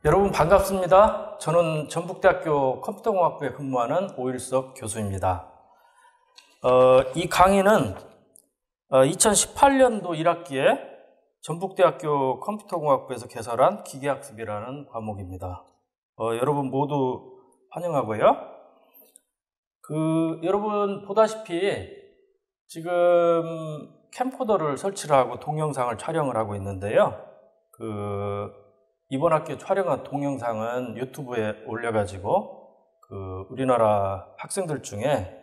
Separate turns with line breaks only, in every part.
여러분 반갑습니다. 저는 전북대학교 컴퓨터공학부에 근무하는 오일석 교수입니다. 이 강의는 2018년도 1학기에 전북대학교 컴퓨터공학부에서 개설한 기계학습이라는 과목입니다. 여러분 모두 환영하고요. 여러분 보다시피 지금 캠코더를 설치를 하고 동영상을 촬영을 하고 있는데요. 이번 학기에 촬영한 동영상은 유튜브에 올려가지고 우리나라 학생들 중에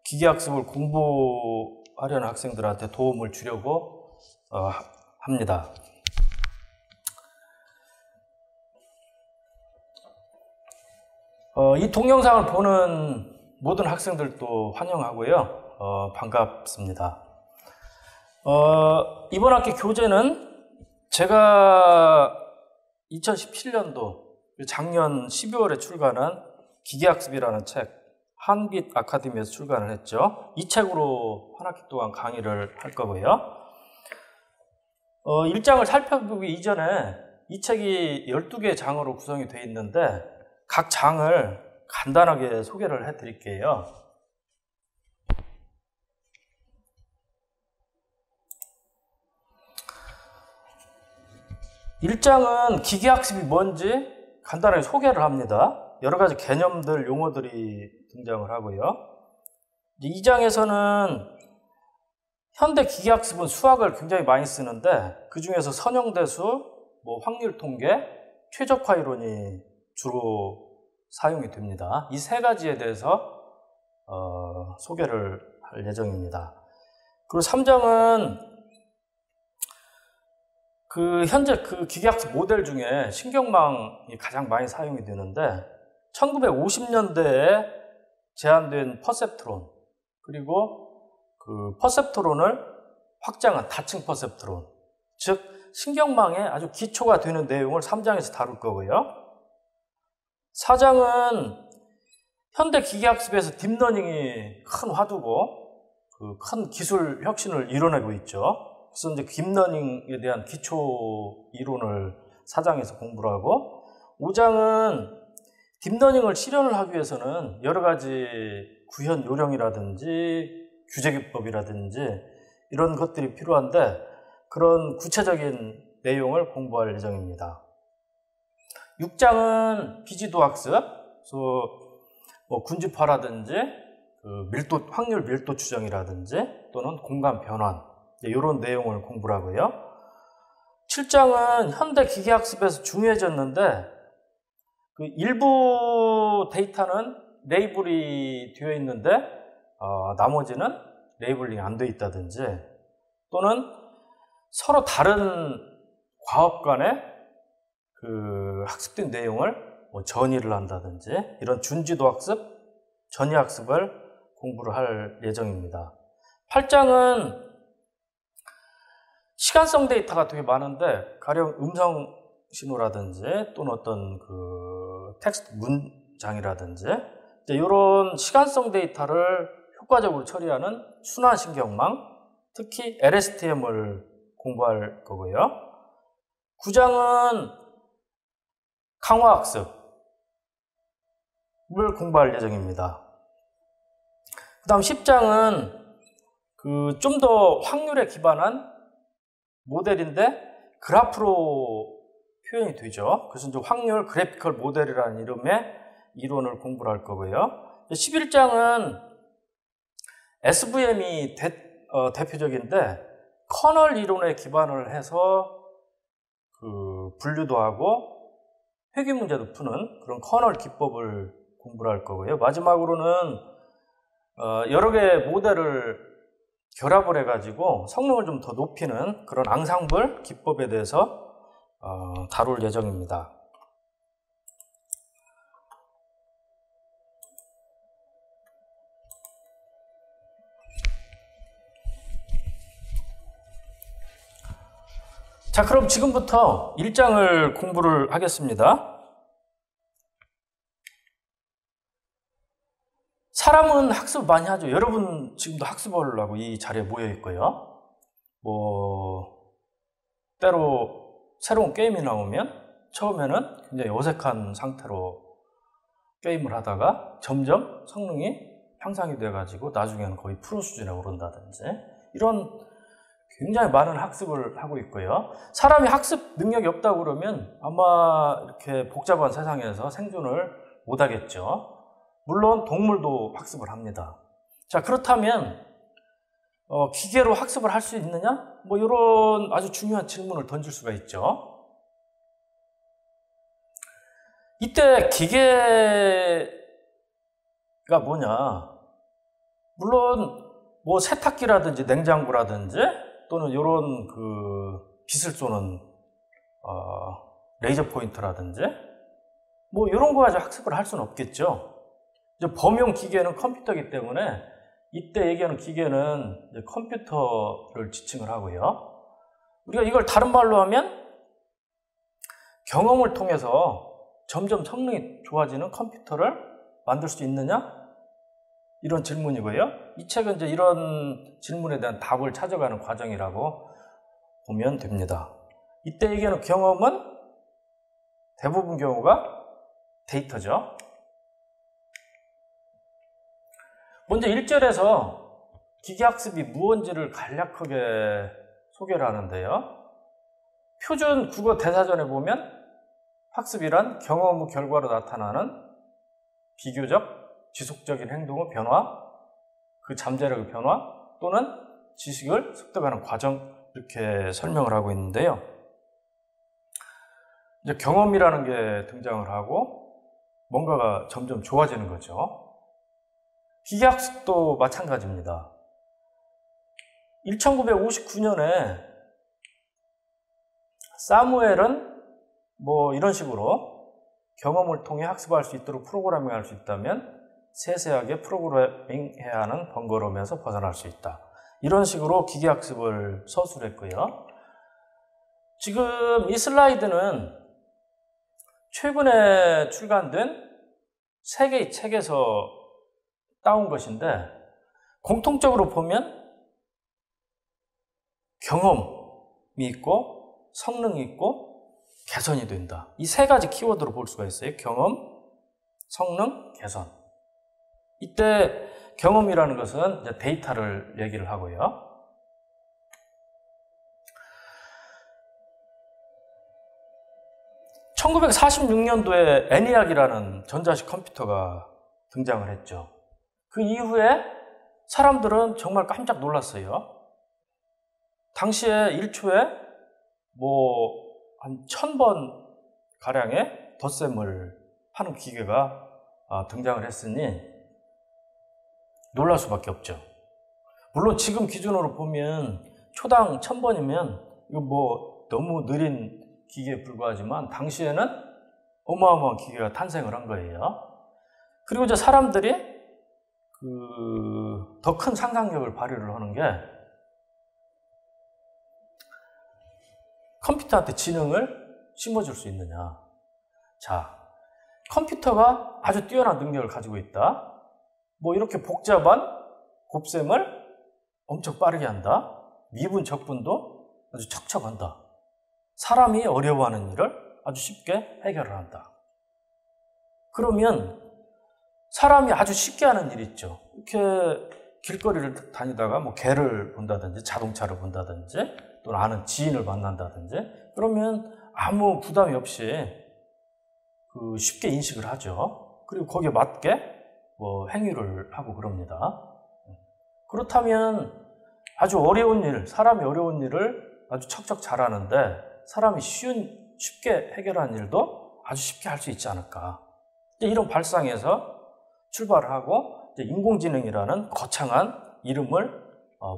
기계학습을 공부하려는 학생들한테 도움을 주려고 합니다. 이 동영상을 보는 모든 학생들도 환영하고요. 반갑습니다. 이번 학기 교재는 제가 2017년도 작년 12월에 출간한 기계학습이라는 책, 한빛 아카데미에서 출간을 했죠. 이 책으로 한 학기 동안 강의를 할 거고요. 1장을 살펴보기 이전에 이 책이 12개의 장으로 구성이 되어 있는데 각 장을 간단하게 소개를 해드릴게요. 1장은 기계학습이 뭔지 간단하게 소개를 합니다. 여러 가지 개념들, 용어들이 등장을 하고요. 2장에서는 현대 기계학습은 수학을 굉장히 많이 쓰는데 그 중에서 선형대수, 확률 통계, 최적화 이론이 주로 사용이 됩니다. 이 세 가지에 대해서 소개를 할 예정입니다. 그리고 3장은 현재 기계학습 모델 중에 신경망이 가장 많이 사용이 되는데 1950년대에 제안된 퍼셉트론, 그리고 퍼셉트론을 확장한 다층 퍼셉트론, 즉 신경망의 아주 기초가 되는 내용을 3장에서 다룰 거고요. 4장은 현대 기계학습에서 딥러닝이 큰 화두고 큰 기술 혁신을 이뤄내고 있죠. 그래서 이제 딥러닝에 대한 기초 이론을 4장에서 공부를 하고, 5장은 딥러닝을 실현을 하기 위해서는 여러 가지 구현 요령이라든지 규제기법이라든지 이런 것들이 필요한데 그런 구체적인 내용을 공부할 예정입니다. 6장은 비지도 학습, 그래서 군집화라든지 확률 밀도 추정이라든지 또는 공간 변환, 이런 내용을 공부를 하고요. 7장은 현대 기계학습에서 중요해졌는데 일부 데이터는 레이블이 되어 있는데 나머지는 레이블링이 안 되어 있다든지 또는 서로 다른 과업 간의 학습된 내용을 전이를 한다든지 이런 준지도 학습, 전이 학습을 공부를 할 예정입니다. 8장은 시간성 데이터가 되게 많은데 가령 음성 신호라든지 또는 어떤 텍스트 문장이라든지 이런 시간성 데이터를 효과적으로 처리하는 순환신경망, 특히 LSTM을 공부할 거고요. 9장은 강화학습을 공부할 예정입니다. 그 다음 10장은 좀 더 확률에 기반한 모델인데 그래프로 표현이 되죠. 그래서 이제 확률 그래피컬 모델이라는 이름의 이론을 공부를 할 거고요. 11장은 SVM이 대표적인데 커널 이론에 기반을 해서 분류도 하고 회귀 문제도 푸는 그런 커널 기법을 공부를 할 거고요. 마지막으로는 여러 개의 모델을 결합을 해가지고 성능을 좀 더 높이는 그런 앙상블 기법에 대해서 다룰 예정입니다. 자, 그럼 지금부터 1장을 공부를 하겠습니다. 사람은 학습을 많이 하죠. 여러분 지금도 학습하려고 이 자리에 모여 있고요. 때로 새로운 게임이 나오면 처음에는 굉장히 어색한 상태로 게임을 하다가 점점 성능이 향상이 돼가지고 나중에는 거의 프로 수준에 오른다든지 이런 굉장히 많은 학습을 하고 있고요. 사람이 학습 능력이 없다고 그러면 아마 이렇게 복잡한 세상에서 생존을 못하겠죠. 물론 동물도 학습을 합니다. 자, 그렇다면 기계로 학습을 할 수 있느냐? 뭐 이런 아주 중요한 질문을 던질 수가 있죠. 이때 기계가 뭐냐? 물론 뭐 세탁기라든지 냉장고라든지 또는 이런 그 빛을 쏘는 레이저 포인터라든지 뭐 이런 거 가지고 학습을 할 수는 없겠죠. 이제 범용 기계는 컴퓨터이기 때문에 이때 얘기하는 기계는 이제 컴퓨터를 지칭을 하고요. 우리가 이걸 다른 말로 하면 경험을 통해서 점점 성능이 좋아지는 컴퓨터를 만들 수 있느냐? 이런 질문이고요. 이 책은 이제 이런 질문에 대한 답을 찾아가는 과정이라고 보면 됩니다. 이때 얘기하는 경험은 대부분 경우가 데이터죠. 먼저 1절에서 기계학습이 무언지를 간략하게 소개를 하는데요. 표준 국어 대사전에 보면 학습이란 경험 후 결과로 나타나는 비교적 지속적인 행동의 변화, 그 잠재력의 변화 또는 지식을 습득하는 과정 이렇게 설명을 하고 있는데요. 이제 경험이라는 게 등장을 하고 뭔가가 점점 좋아지는 거죠. 기계학습도 마찬가지입니다. 1959년에 사무엘은 뭐 이런 식으로 경험을 통해 학습할 수 있도록 프로그래밍할 수 있다면 세세하게 프로그래밍해야 하는 번거로움에서 벗어날 수 있다. 이런 식으로 기계학습을 서술했고요. 지금 이 슬라이드는 최근에 출간된 3개의 책에서 따온 것인데 공통적으로 보면 경험이 있고 성능이 있고 개선이 된다. 이 3가지 키워드로 볼 수가 있어요. 경험, 성능, 개선. 이때 경험이라는 것은 이제 데이터를 얘기를 하고요. (1946년도에) 애니악이라는 전자식 컴퓨터가 등장을 했죠. 그 이후에 사람들은 정말 깜짝 놀랐어요. 당시에 1초에 뭐 한 1000번 가량의 덧셈을 하는 기계가 등장을 했으니 놀랄 수밖에 없죠. 물론 지금 기준으로 보면 초당 1000번이면 이거 뭐 너무 느린 기계에 불과하지만 당시에는 어마어마한 기계가 탄생을 한 거예요. 그리고 이제 사람들이 더 큰 상상력을 발휘를 하는 게 컴퓨터한테 지능을 심어줄 수 있느냐. 자, 컴퓨터가 아주 뛰어난 능력을 가지고 있다. 뭐 이렇게 복잡한 곱셈을 엄청 빠르게 한다. 미분, 적분도 아주 척척한다. 사람이 어려워하는 일을 아주 쉽게 해결을 한다. 그러면 사람이 아주 쉽게 하는 일이 있죠. 이렇게 길거리를 다니다가 뭐 개를 본다든지 자동차를 본다든지 또는 아는 지인을 만난다든지 그러면 아무 부담이 없이 쉽게 인식을 하죠. 그리고 거기에 맞게 뭐 행위를 하고 그럽니다. 그렇다면 아주 어려운 일, 사람이 어려운 일을 아주 척척 잘하는데 사람이 쉽게 해결하는 일도 아주 쉽게 할 수 있지 않을까. 이런 발상에서 출발을 하고 인공지능이라는 거창한 이름을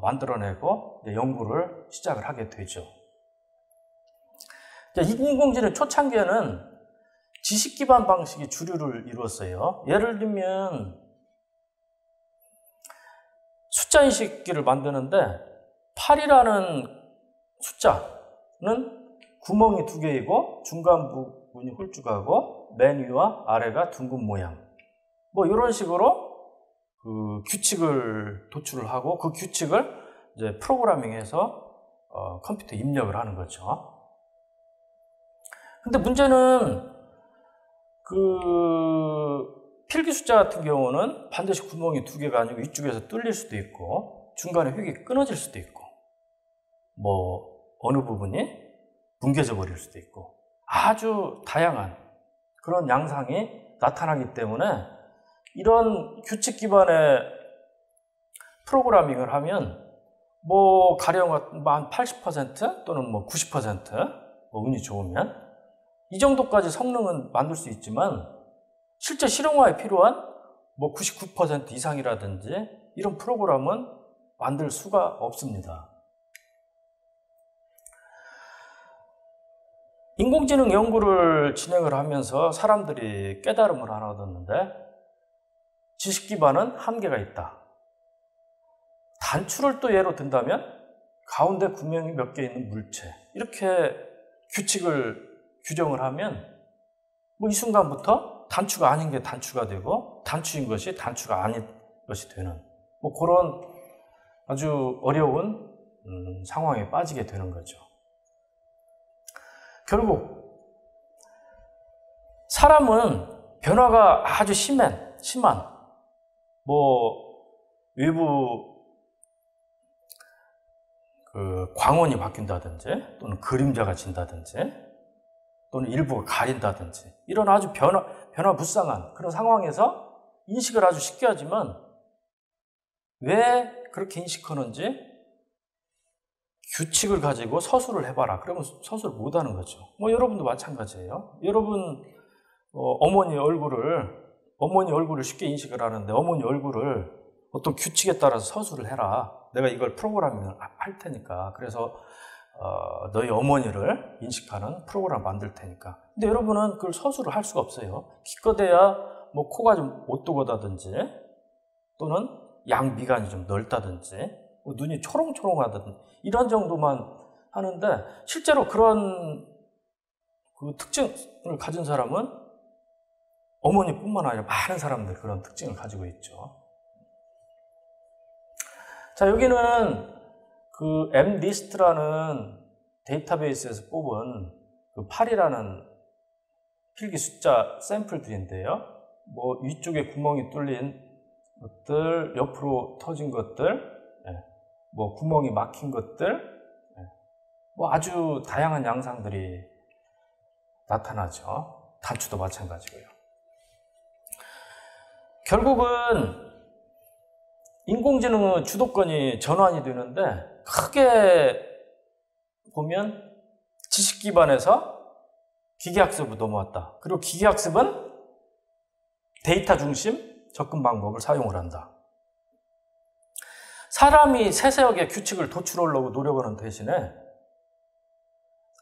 만들어내고 연구를 시작을 하게 되죠. 인공지능 초창기에는 지식 기반 방식이 주류를 이루었어요. 예를 들면 숫자 인식기를 만드는데 8이라는 숫자는 구멍이 2개이고 중간 부분이 홀쭉하고 맨 위와 아래가 둥근 모양. 뭐 이런 식으로 규칙을 도출을 하고 그 규칙을 이제 프로그래밍해서 컴퓨터에 입력을 하는 거죠. 근데 문제는 그 필기 숫자 같은 경우는 반드시 구멍이 2개가 아니고 이쪽에서 뚫릴 수도 있고 중간에 획이 끊어질 수도 있고 뭐 어느 부분이 뭉개져 버릴 수도 있고 아주 다양한 그런 양상이 나타나기 때문에 이런 규칙 기반의 프로그래밍을 하면 뭐 가령 한 80% 또는 뭐 90% 뭐 운이 좋으면 이 정도까지 성능은 만들 수 있지만 실제 실용화에 필요한 뭐 99% 이상이라든지 이런 프로그램은 만들 수가 없습니다. 인공지능 연구를 진행을 하면서 사람들이 깨달음을 하나 얻었는데 지식 기반은 한계가 있다. 단추를 또 예로 든다면 가운데 구멍이 몇 개 있는 물체 이렇게 규칙을 규정을 하면 뭐 이 순간부터 단추가 아닌 게 단추가 되고 단추인 것이 단추가 아닌 것이 되는 뭐 그런 아주 어려운 상황에 빠지게 되는 거죠. 결국 사람은 변화가 아주 심한 뭐 외부 그 광원이 바뀐다든지 또는 그림자가 진다든지 또는 일부가 가린다든지 이런 아주 변화무쌍한 그런 상황에서 인식을 아주 쉽게 하지만 왜 그렇게 인식하는지 규칙을 가지고 서술을 해봐라. 그러면 서술을 못하는 거죠. 뭐 여러분도 마찬가지예요. 여러분 어머니 얼굴을 쉽게 인식을 하는데 어머니 얼굴을 어떤 규칙에 따라서 서술을 해라. 내가 이걸 프로그래밍을 할 테니까. 그래서 너희 어머니를 인식하는 프로그램을 만들 테니까. 근데 여러분은 그걸 서술을 할 수가 없어요. 기껏해야 뭐 코가 좀 오뚜거다든지 또는 양미간이 좀 넓다든지 뭐 눈이 초롱초롱하다든지 이런 정도만 하는데 실제로 그런 그 특징을 가진 사람은 어머니뿐만 아니라 많은 사람들 그런 특징을 가지고 있죠. 자, 여기는 그 MNIST라는 데이터베이스에서 뽑은 그 8이라는 필기 숫자 샘플들인데요. 뭐 위쪽에 구멍이 뚫린 것들, 옆으로 터진 것들, 뭐 구멍이 막힌 것들, 뭐 아주 다양한 양상들이 나타나죠. 단추도 마찬가지고요. 결국은 인공지능은 주도권이 전환이 되는데 크게 보면 지식 기반에서 기계학습으로 넘어왔다. 그리고 기계학습은 데이터 중심 접근 방법을 사용을 한다. 사람이 세세하게 규칙을 도출하려고 노력하는 대신에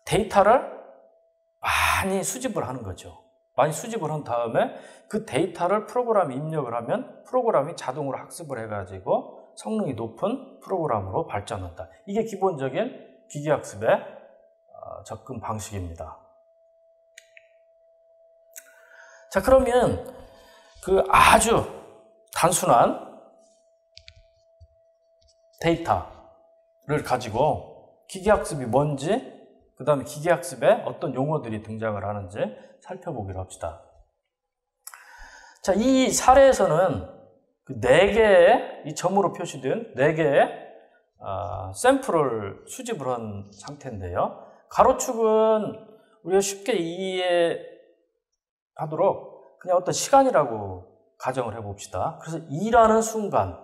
데이터를 많이 수집을 하는 거죠. 많이 수집을 한 다음에 그 데이터를 프로그램에 입력을 하면 프로그램이 자동으로 학습을 해가지고 성능이 높은 프로그램으로 발전한다. 이게 기본적인 기계학습의 접근 방식입니다. 자, 그러면 그 아주 단순한 데이터를 가지고 기계학습이 뭔지, 그 다음에 기계학습에 어떤 용어들이 등장을 하는지 살펴보기로 합시다. 자, 이 사례에서는 그 4개의, 이 점으로 표시된 4개의 샘플을 수집을 한 상태인데요. 가로축은 우리가 쉽게 이해하도록 그냥 어떤 시간이라고 가정을 해봅시다. 그래서 2라는 순간,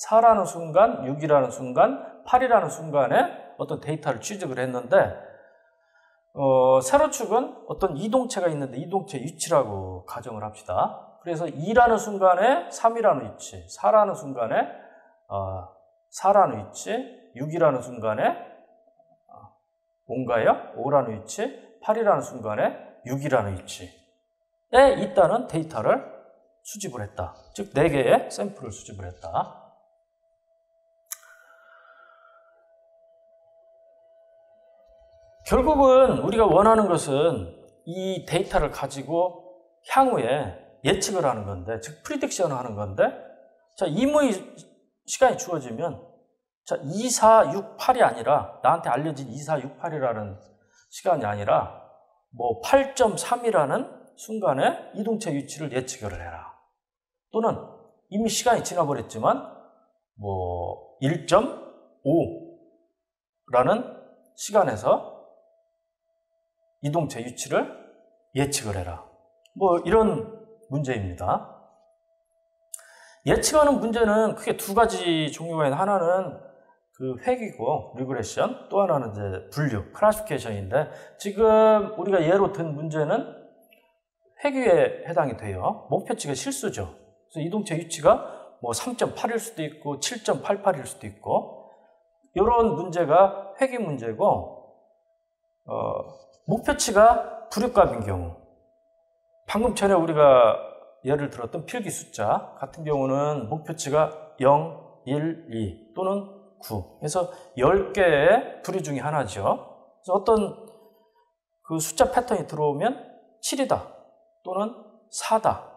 4라는 순간, 6이라는 순간, 8이라는 순간에 어떤 데이터를 취득을 했는데 세로축은 어떤 이동체가 있는데 이동체 위치라고 가정을 합시다. 그래서 2라는 순간에 3이라는 위치, 4라는 순간에 4라는 위치, 6이라는 순간에 뭔가요? 5라는 위치, 8이라는 순간에 6이라는 위치에 있다는 데이터를 수집을 했다. 즉 4개의 샘플을 수집을 했다. 결국은 우리가 원하는 것은 이 데이터를 가지고 향후에 예측을 하는 건데, 즉 프리딕션을 하는 건데, 자, 임의 시간이 주어지면 자, 2, 4, 6, 8이 아니라 나한테 알려진 2, 4, 6, 8이라는 시간이 아니라 뭐 8.3이라는 순간에 이동체 위치를 예측을 해라. 또는 이미 시간이 지나버렸지만 뭐 1.5라는 시간에서 이동체 위치를 예측을 해라. 뭐 이런 문제입니다. 예측하는 문제는 크게 두 가지 종류가 있는데, 하나는 그 회귀고 리그레션, 또 하나는 이제 분류, 클래시피케이션인데, 지금 우리가 예로 든 문제는 회귀에 해당이 돼요. 목표치가 실수죠. 그래서 이동체 위치가 뭐 3.8일 수도 있고 7.88일 수도 있고, 이런 문제가 회귀 문제고, 목표치가 불유값인 경우, 방금 전에 우리가 예를 들었던 필기 숫자 같은 경우는 목표치가 0, 1, 2 또는 9. 그래서 10개의 부류 중에 하나죠. 그래서 어떤 그 숫자 패턴이 들어오면 7이다 또는 4다,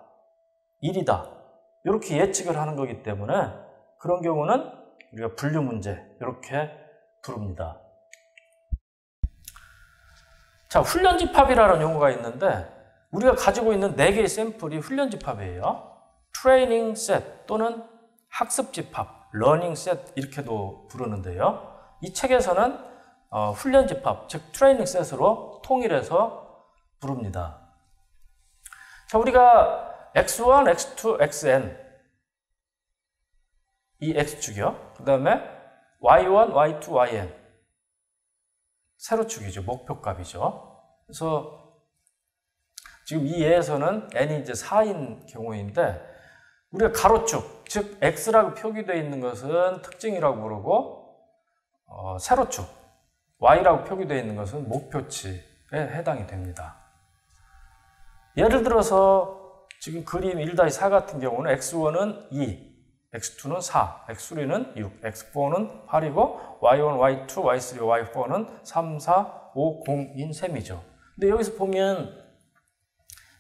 1이다 이렇게 예측을 하는 거기 때문에 그런 경우는 우리가 분류 문제 이렇게 부릅니다. 자, 훈련집합이라는 용어가 있는데, 우리가 가지고 있는 4개의 샘플이 훈련집합이에요. 트레이닝 셋 또는 학습집합, 러닝 셋 이렇게도 부르는데요. 이 책에서는 훈련집합, 즉 트레이닝 셋으로 통일해서 부릅니다. 자, 우리가 x1, x2, xn 이 x축이요. 그 다음에 y1, y2, yn 세로축이죠. 목표값이죠. 그래서 지금 이 예에서는 n이 이제 4인 경우인데, 우리가 가로축, 즉 x라고 표기되어 있는 것은 특징이라고 부르고, 세로축, y라고 표기되어 있는 것은 목표치에 해당이 됩니다. 예를 들어서 지금 그림 1-4 같은 경우는 x1은 2, x2는 4, x3는 6, x4는 8이고 y1, y2, y3, y4는 3, 4, 5, 0인 셈이죠. 근데 여기서 보면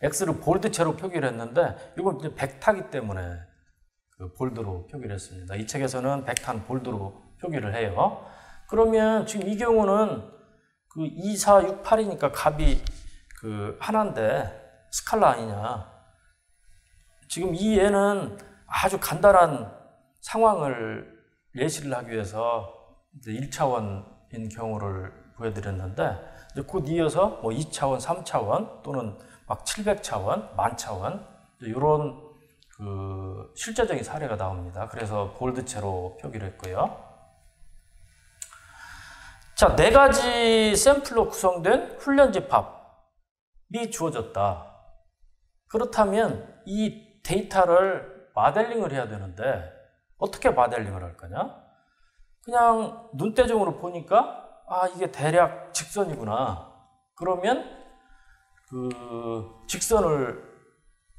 x를 볼드체로 표기를 했는데, 이건 이제 벡타기 때문에 그 볼드로 표기를 했습니다. 이 책에서는 벡타는 볼드로 표기를 해요. 그러면 지금 이 경우는 그 2, 4, 6, 8이니까 값이 그 하나인데 스칼라 아니냐. 지금 이 예는 아주 간단한 상황을 예시를 하기 위해서 이제 1차원인 경우를 보여드렸는데, 이제 곧 이어서 뭐 2차원, 3차원 또는 막 700차원, 1000차원 이런 그 실제적인 사례가 나옵니다. 그래서 볼드체로 표기를 했고요. 자, 4가지 샘플로 구성된 훈련집합이 주어졌다. 그렇다면 이 데이터를 모델링을 해야 되는데 어떻게 모델링을 할 거냐? 그냥 눈대중으로 보니까 이게 대략 직선이구나. 그러면 그 직선을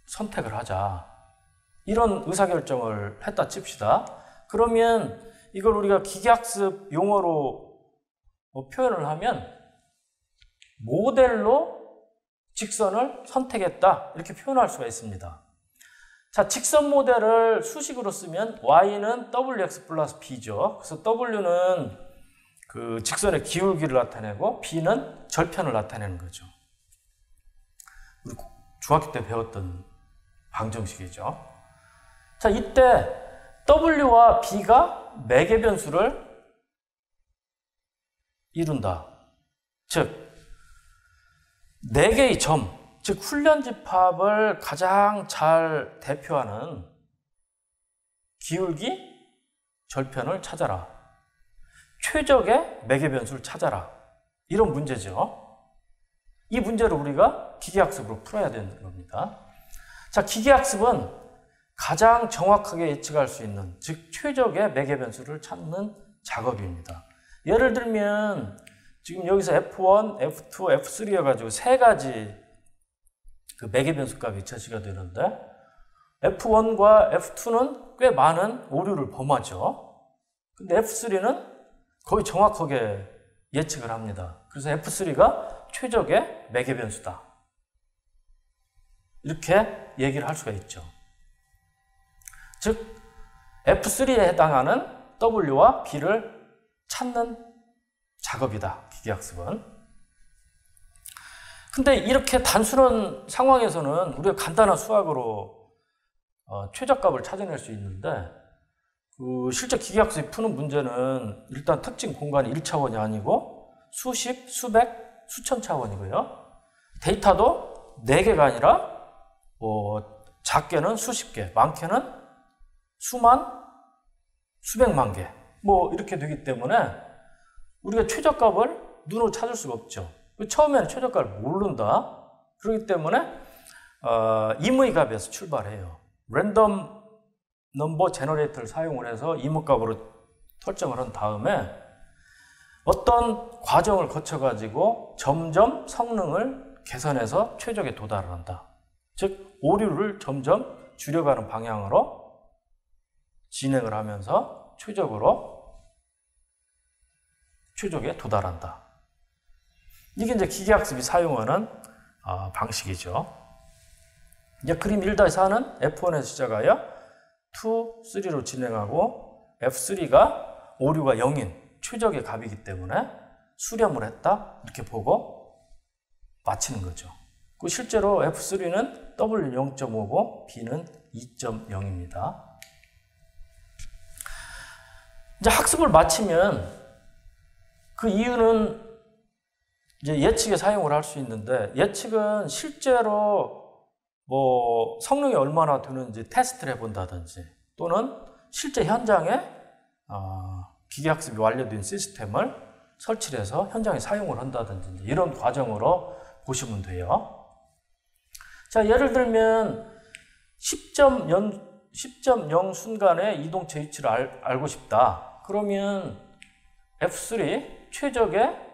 선택을 하자. 이런 의사결정을 했다 칩시다. 그러면 이걸 우리가 기계학습 용어로 표현을 하면 모델로 직선을 선택했다. 이렇게 표현할 수가 있습니다. 자, 직선 모델을 수식으로 쓰면 y는 wx 플러스 b죠. 그래서 w는 그 직선의 기울기를 나타내고 b는 절편을 나타내는 거죠. 우리 중학교 때 배웠던 방정식이죠. 자, 이때 w와 b가 매개 변수를 이룬다. 즉 4개의 점, 즉 훈련집합을 가장 잘 대표하는 기울기, 절편을 찾아라. 최적의 매개 변수를 찾아라. 이런 문제죠. 이 문제를 우리가 기계학습으로 풀어야 되는 겁니다. 자, 기계학습은 가장 정확하게 예측할 수 있는, 즉 최적의 매개 변수를 찾는 작업입니다. 예를 들면 지금 여기서 F1, F2, F3 해가지고 3가지 그 매개 변수 값이 제시가 되는데, F1과 F2는 꽤 많은 오류를 범하죠. 근데 F3는 거의 정확하게 예측을 합니다. 그래서 F3가 최적의 매개 변수다. 이렇게 얘기를 할 수가 있죠. 즉 F3에 해당하는 W와 B를 찾는 작업이다. 기계학습은. 근데 이렇게 단순한 상황에서는 우리가 간단한 수학으로 최저값을 찾아낼 수 있는데 실제 기계학습이 푸는 문제는 일단 특징 공간이 1차원이 아니고 수십, 수백, 수천 차원이고요. 데이터도 4개가 아니라 작게는 수십 개, 많게는 수만, 수백만 개 이렇게 되기 때문에 우리가 최저값을 눈으로 찾을 수가 없죠. 처음에는 최저값을 모른다. 그렇기 때문에 임의값에서 출발해요. 랜덤 넘버 제너레이터를 사용을 해서 임의값으로 설정을 한 다음에 어떤 과정을 거쳐가지고 점점 성능을 개선해서 최적에 도달을 한다. 즉 오류를 점점 줄여가는 방향으로 진행을 하면서 최적에 도달한다. 이게 이제 기계학습이 사용하는 방식이죠. 이제 그림 1-4는 F1에서 시작하여 2, 3로 진행하고 F3가 오류가 0인 최적의 값이기 때문에 수렴을 했다 이렇게 보고 마치는 거죠. 실제로 F3는 W 0.5고 B는 2.0입니다. 이제 학습을 마치면 그 이유는 이제 예측에 사용을 할 수 있는데 예측은 실제로 성능이 얼마나 되는지 테스트를 해본다든지 또는 실제 현장에 기계학습이 완료된 시스템을 설치를 해서 현장에 사용을 한다든지 이런 과정으로 보시면 돼요. 자, 예를 들면 10.0 순간의 이동체 위치를 알고 싶다. 그러면 F3 최적의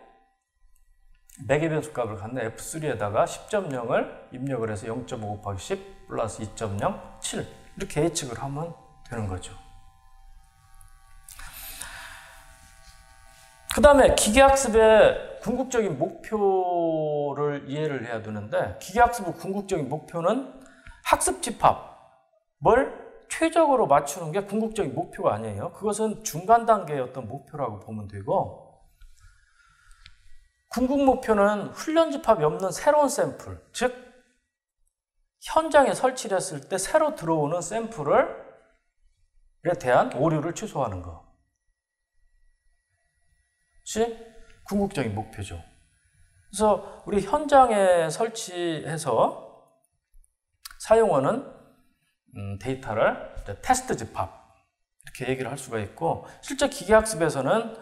매개 변수 값을 갖는 F3에다가 10.0을 입력을 해서 0.5 곱하기 10 플러스 2.0, 7 이렇게 예측을 하면 되는 거죠. 그 다음에 기계학습의 궁극적인 목표를 이해를 해야 되는데 기계학습의 궁극적인 목표는 학습 집합을 최적으로 맞추는 게 궁극적인 목표가 아니에요. 그것은 중간 단계의 어떤 목표라고 보면 되고 궁극 목표는 훈련 집합이 없는 새로운 샘플, 즉 현장에 설치를 했을 때 새로 들어오는 샘플에 대한 오류를 취소하는 것이 궁극적인 목표죠. 그래서 우리 현장에 설치해서 사용하는 데이터를 테스트 집합 이렇게 얘기를 할 수가 있고 실제 기계학습에서는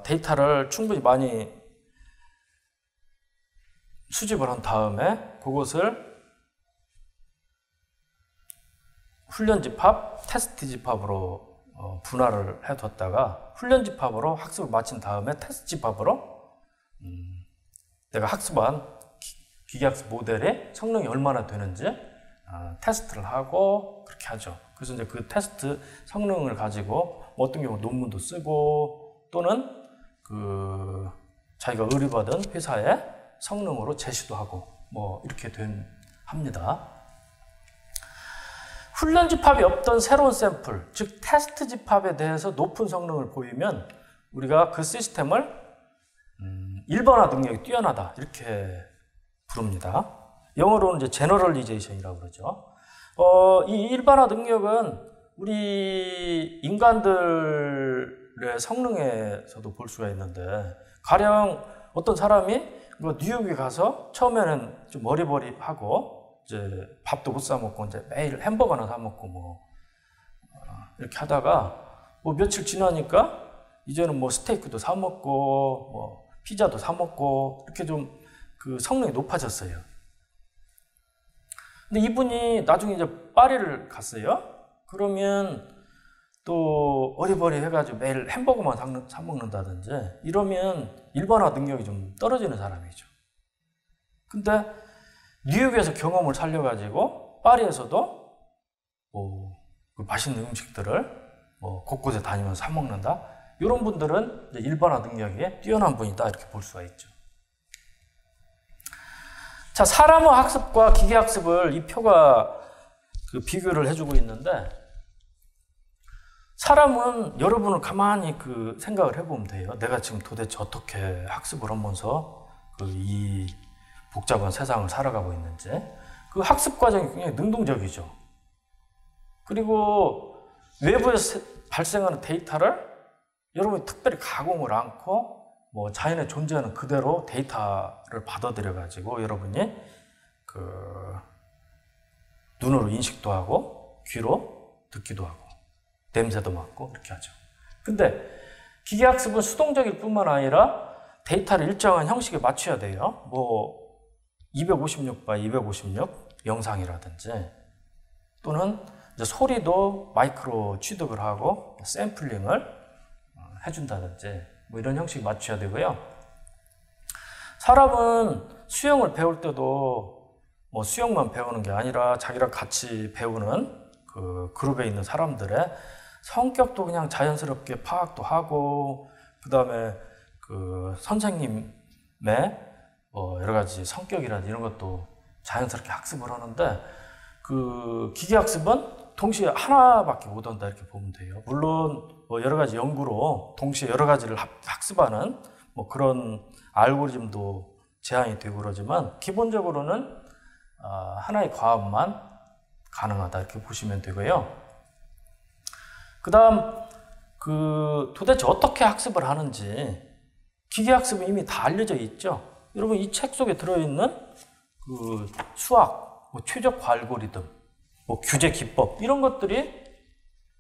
데이터를 충분히 많이 수집을 한 다음에 그것을 훈련 집합, 테스트 집합으로 분할을 해뒀다가 훈련 집합으로 학습을 마친 다음에 테스트 집합으로 내가 학습한 기계학습 모델의 성능이 얼마나 되는지 테스트를 하고 그렇게 하죠. 그래서 이제 그 테스트 성능을 가지고 어떤 경우 논문도 쓰고 또는 자기가 의뢰받은 회사에 성능으로 제시도 하고 이렇게 합니다. 훈련 집합이 없던 새로운 샘플, 즉 테스트 집합에 대해서 높은 성능을 보이면 우리가 그 시스템을 일반화 능력이 뛰어나다 이렇게 부릅니다. 영어로는 이제 제너럴리제이션이라고 그러죠. 이 일반화 능력은 우리 인간들의 성능에서도 볼 수가 있는데 가령 어떤 사람이 뉴욕에 가서 처음에는 좀 어리버리하고 이제 밥도 못 사 먹고 이제 매일 햄버거나 사 먹고 이렇게 하다가 며칠 지나니까 이제는 스테이크도 사 먹고 피자도 사 먹고 이렇게 좀 그 성능이 높아졌어요. 근데 이분이 나중에 이제 파리를 갔어요. 그러면 또 어리버리 해가지고 매일 햄버거만 사 먹는다든지 이러면 일반화 능력이 좀 떨어지는 사람이죠. 근데 뉴욕에서 경험을 살려가지고 파리에서도 그 맛있는 음식들을 곳곳에 다니면서 사 먹는다. 이런 분들은 이제 일반화 능력이 뛰어난 분이다 이렇게 볼 수가 있죠. 자, 사람의 학습과 기계학습을 이 표가 비교를 해주고 있는데 사람은 여러분을 가만히 생각을 해보면 돼요. 내가 지금 도대체 어떻게 학습을 하면서 이 복잡한 세상을 살아가고 있는지. 그 학습 과정이 굉장히 능동적이죠. 그리고 외부에서 발생하는 데이터를 여러분이 특별히 가공을 않고 뭐 자연에 존재하는 그대로 데이터를 받아들여 가지고 여러분이 그 눈으로 인식도 하고 귀로 듣기도 하고 냄새도 맡고 이렇게 하죠. 근데 기계학습은 수동적일 뿐만 아니라 데이터를 일정한 형식에 맞춰야 돼요. 뭐 256 x 256 영상이라든지 또는 이제 소리도 마이크로 취득을 하고 샘플링을 해준다든지 뭐 이런 형식 맞춰야 되고요. 사람은 수영을 배울 때도 뭐 수영만 배우는 게 아니라 자기랑 같이 배우는 그 그룹에 있는 사람들의 성격도 그냥 자연스럽게 파악도 하고, 그 다음에 그 선생님의 뭐 여러 가지 성격이라든지 이런 것도 자연스럽게 학습을 하는데, 그 기계학습은 동시에 하나밖에 못 한다 이렇게 보면 돼요. 물론 뭐 여러 가지 연구로 동시에 여러 가지를 학습하는 뭐 그런 알고리즘도 제한이 되고 그러지만 기본적으로는 하나의 과업만 가능하다 이렇게 보시면 되고요. 그 다음 그 도대체 어떻게 학습을 하는지 기계학습은 이미 다 알려져 있죠. 여러분 이 책 속에 들어있는 그 수학, 뭐 최적화 알고리즘, 뭐 규제 기법 이런 것들이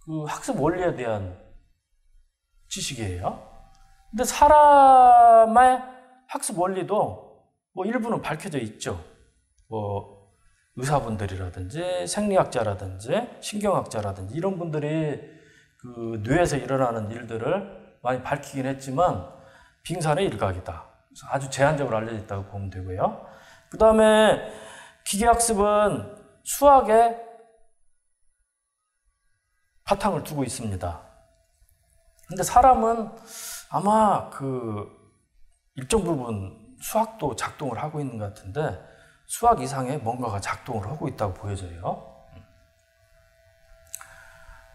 그 학습 원리에 대한 지식이에요. 근데 사람의 학습 원리도 뭐 일부는 밝혀져 있죠. 뭐 의사분들이라든지 생리학자라든지 신경학자라든지 이런 분들이 그 뇌에서 일어나는 일들을 많이 밝히긴 했지만 빙산의 일각이다. 그래서 아주 제한적으로 알려져 있다고 보면 되고요. 그 다음에 기계학습은 수학에 바탕을 두고 있습니다. 근데 사람은 아마 그 일정 부분 수학도 작동을 하고 있는 것 같은데 수학 이상의 뭔가가 작동을 하고 있다고 보여져요.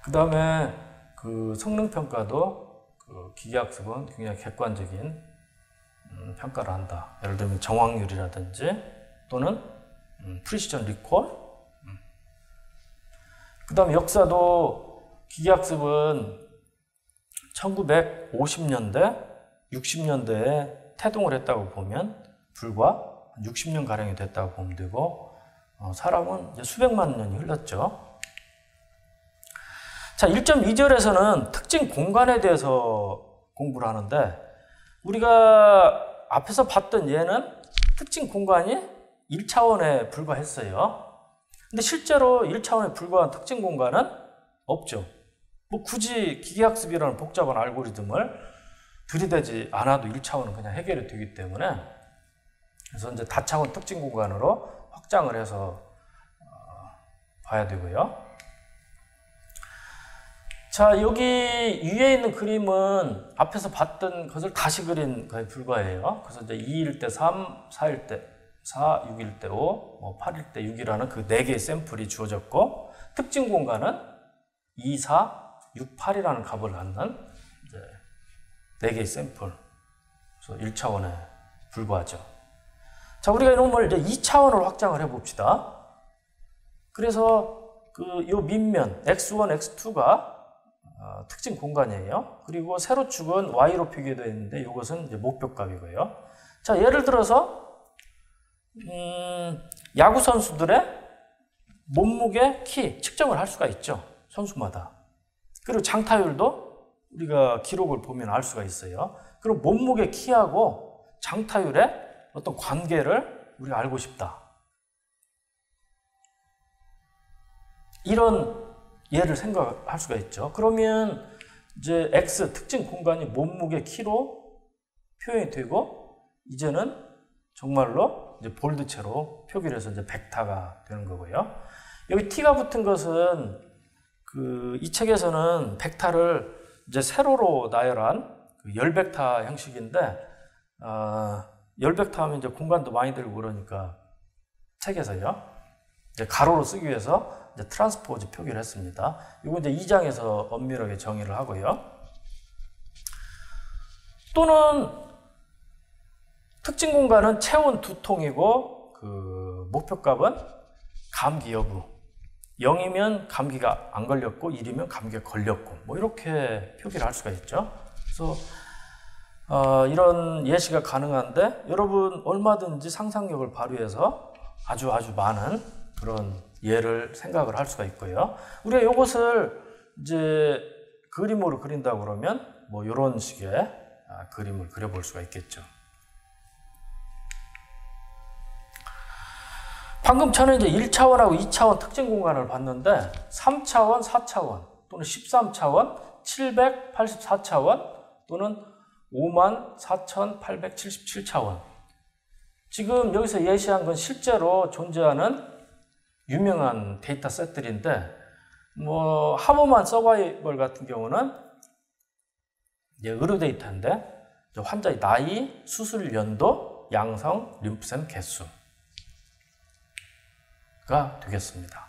그 다음에 그 성능평가도 그 기계학습은 굉장히 객관적인 평가를 한다. 예를 들면 정확률이라든지 또는 프리시전 리콜. 그 다음에 역사도 기계학습은 1950년대, 60년대에 태동을 했다고 보면 불과 60년가량이 됐다고 보면 되고 사람은 이제 수백만 년이 흘렀죠. 자, 1.2절에서는 특징 공간에 대해서 공부를 하는데 우리가 앞에서 봤던 얘는 특징 공간이 1차원에 불과했어요. 근데 실제로 1차원에 불과한 특징 공간은 없죠. 뭐 굳이 기계학습이라는 복잡한 알고리즘을 들이대지 않아도 1차원은 그냥 해결이 되기 때문에 그래서 이제 다차원 특징 공간으로 확장을 해서 봐야 되고요. 자, 여기 위에 있는 그림은 앞에서 봤던 것을 다시 그린 거에 불과해요. 그래서 이제 2일 때 3, 4일 때 4, 6일 때 5, 8일 때 6이라는 그 4개의 샘플이 주어졌고 특징 공간은 2, 4, 6, 8이라는 값을 갖는 이제 4개의 샘플. 그래서 1차원에 불과하죠. 자, 우리가 이런 걸 이제 2차원으로 확장을 해 봅시다. 그래서 그 요 밑면 x1, x2가 특징 공간이에요. 그리고 세로축은 y로 표기되어 있는데 이것은 이제 목표값이고요. 자, 예를 들어서 야구 선수들의 몸무게, 키 측정을 할 수가 있죠. 선수마다. 그리고 장타율도 우리가 기록을 보면 알 수가 있어요. 그럼 몸무게, 키하고 장타율의 어떤 관계를 우리가 알고 싶다. 이런 예를 생각할 수가 있죠. 그러면 이제 X 특징 공간이 몸무게, 키로 표현이 되고 이제는 정말로 이제 볼드체로 표기를 해서 이제 벡터가 되는 거고요. 여기 T가 붙은 것은 그 이 책에서는 벡터를 이제 세로로 나열한 그 열벡터 형식인데 열벡터 하면 이제 공간도 많이 들고 그러니까 책에서요. 이제 가로로 쓰기 위해서 이제 트랜스포즈 표기를 했습니다. 이거 이제 2장에서 엄밀하게 정의를 하고요. 또는 특징 공간은 체온 두통이고 그 목표값은 감기 여부. 0이면 감기가 안 걸렸고 1이면 감기가 걸렸고 뭐 이렇게 표기를 할 수가 있죠. 그래서 이런 예시가 가능한데 여러분 얼마든지 상상력을 발휘해서 아주 많은 그런 예를 생각을 할 수가 있고요. 우리가 이것을 이제 그림으로 그린다고 그러면 뭐 이런 식의 그림을 그려볼 수가 있겠죠. 방금 저는 이제 1차원하고 2차원 특징 공간을 봤는데 3차원, 4차원 또는 13차원, 784차원 또는 54,877차원. 지금 여기서 예시한 건 실제로 존재하는 유명한 데이터 셋들인데 뭐 하버만 서바이벌 같은 경우는 이제 의료 데이터인데 환자의 나이, 수술 연도, 양성, 림프샘 개수가 되겠습니다.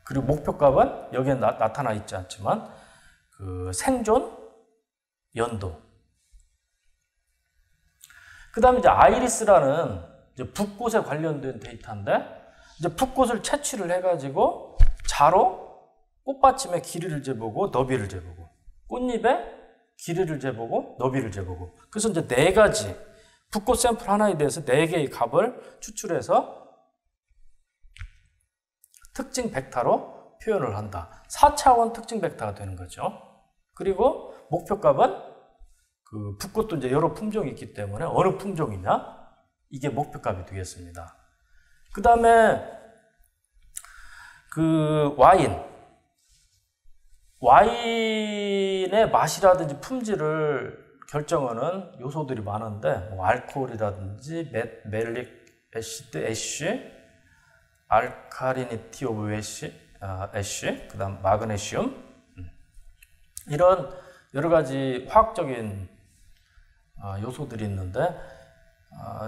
그리고 목표값은 여기에 나타나 있지 않지만 그 생존 연도. 그 다음에 이제 아이리스라는 이제 붓꽃에 관련된 데이터인데 이제 붓꽃을 채취를 해가지고 자로 꽃받침의 길이를 재보고 너비를 재보고 꽃잎의 길이를 재보고 너비를 재보고 그래서 이제 4가지 붓꽃 샘플 하나에 대해서 4개의 값을 추출해서 특징 벡터로 표현을 한다. 4차원 특징 벡터가 되는 거죠. 그리고 목표값은 그 붓꽃도 이제 여러 품종이 있기 때문에 어느 품종이냐 이게 목표값이 되겠습니다. 그 다음에 그 와인의 맛이라든지 품질을 결정하는 요소들이 많은데 뭐 알코올이라든지 멜릭 애시드, 애쉬, 알카리니티 오브 애쉬, 그 다음 마그네슘 이런 여러 가지 화학적인 요소들이 있는데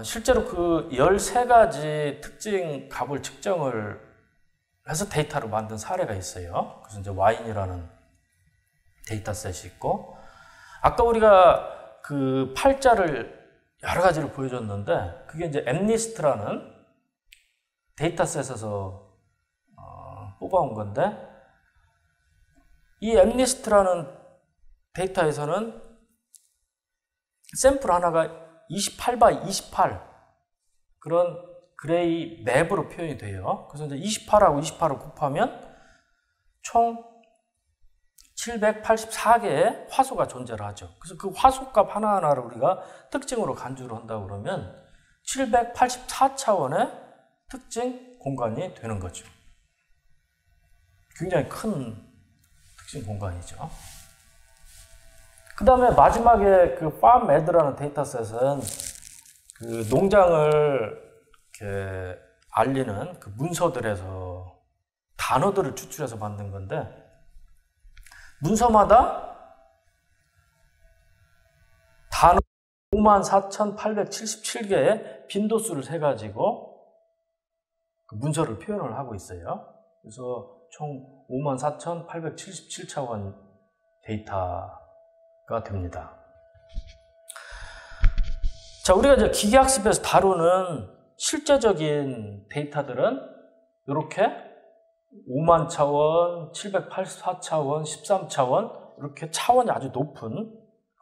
실제로 그 13가지 특징 값을 측정을 해서 데이터로 만든 사례가 있어요. 그래서 이제 와인이라는 데이터셋이 있고 아까 우리가 그 팔자를 여러 가지를 보여줬는데 그게 이제 엠니스트라는 데이터셋에서 뽑아온 건데 이 엠니스트라는 데이터에서는 샘플 하나가 28x28 그런 그레이 맵으로 표현이 돼요. 그래서 이제 28하고 28을 곱하면 총 784개의 화소가 존재를 하죠. 그래서 그 화소값 하나하나를 우리가 특징으로 간주를 한다고 그러면 784차원의 특징 공간이 되는 거죠. 굉장히 큰 특징 공간이죠. 그 다음에 마지막에 그 팜메드라는 데이터셋은 그 농장을 이렇게 알리는 그 문서들에서 단어들을 추출해서 만든 건데 문서마다 단어 54,877개의 빈도수를 세가지고 그 문서를 표현을 하고 있어요. 그래서 총 54,877차원 데이터가 됩니다. 자, 우리가 이제 기계학습에서 다루는 실제적인 데이터들은 이렇게 5만 차원, 784차원, 13차원 이렇게 차원이 아주 높은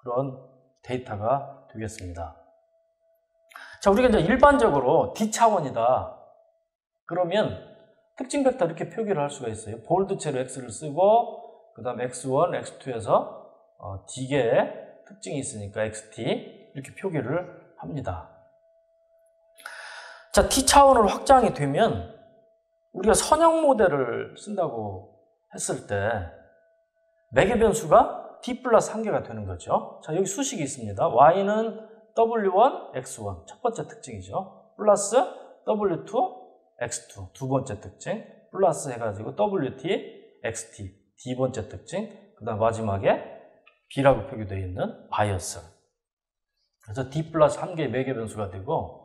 그런 데이터가 되겠습니다. 자, 우리가 이제 일반적으로 D차원이다. 그러면 특징 벡터 이렇게 표기를 할 수가 있어요. 볼드체로 X를 쓰고 그 다음 X1, X2에서 D개의 특징이 있으니까 XT 이렇게 표기를 합니다. 자, T차원으로 확장이 되면 우리가 선형 모델을 쓴다고 했을 때 매개 변수가 D 플러스 1개가 되는 거죠. 자, 여기 수식이 있습니다. Y는 W1, X1 첫 번째 특징이죠. 플러스 W2, X2 두 번째 특징 플러스 해가지고 WT, XT D 번째 특징 그 다음 마지막에 B라고 표기되어 있는 바이어스. 그래서 D 플러스 1개의 매개 변수가 되고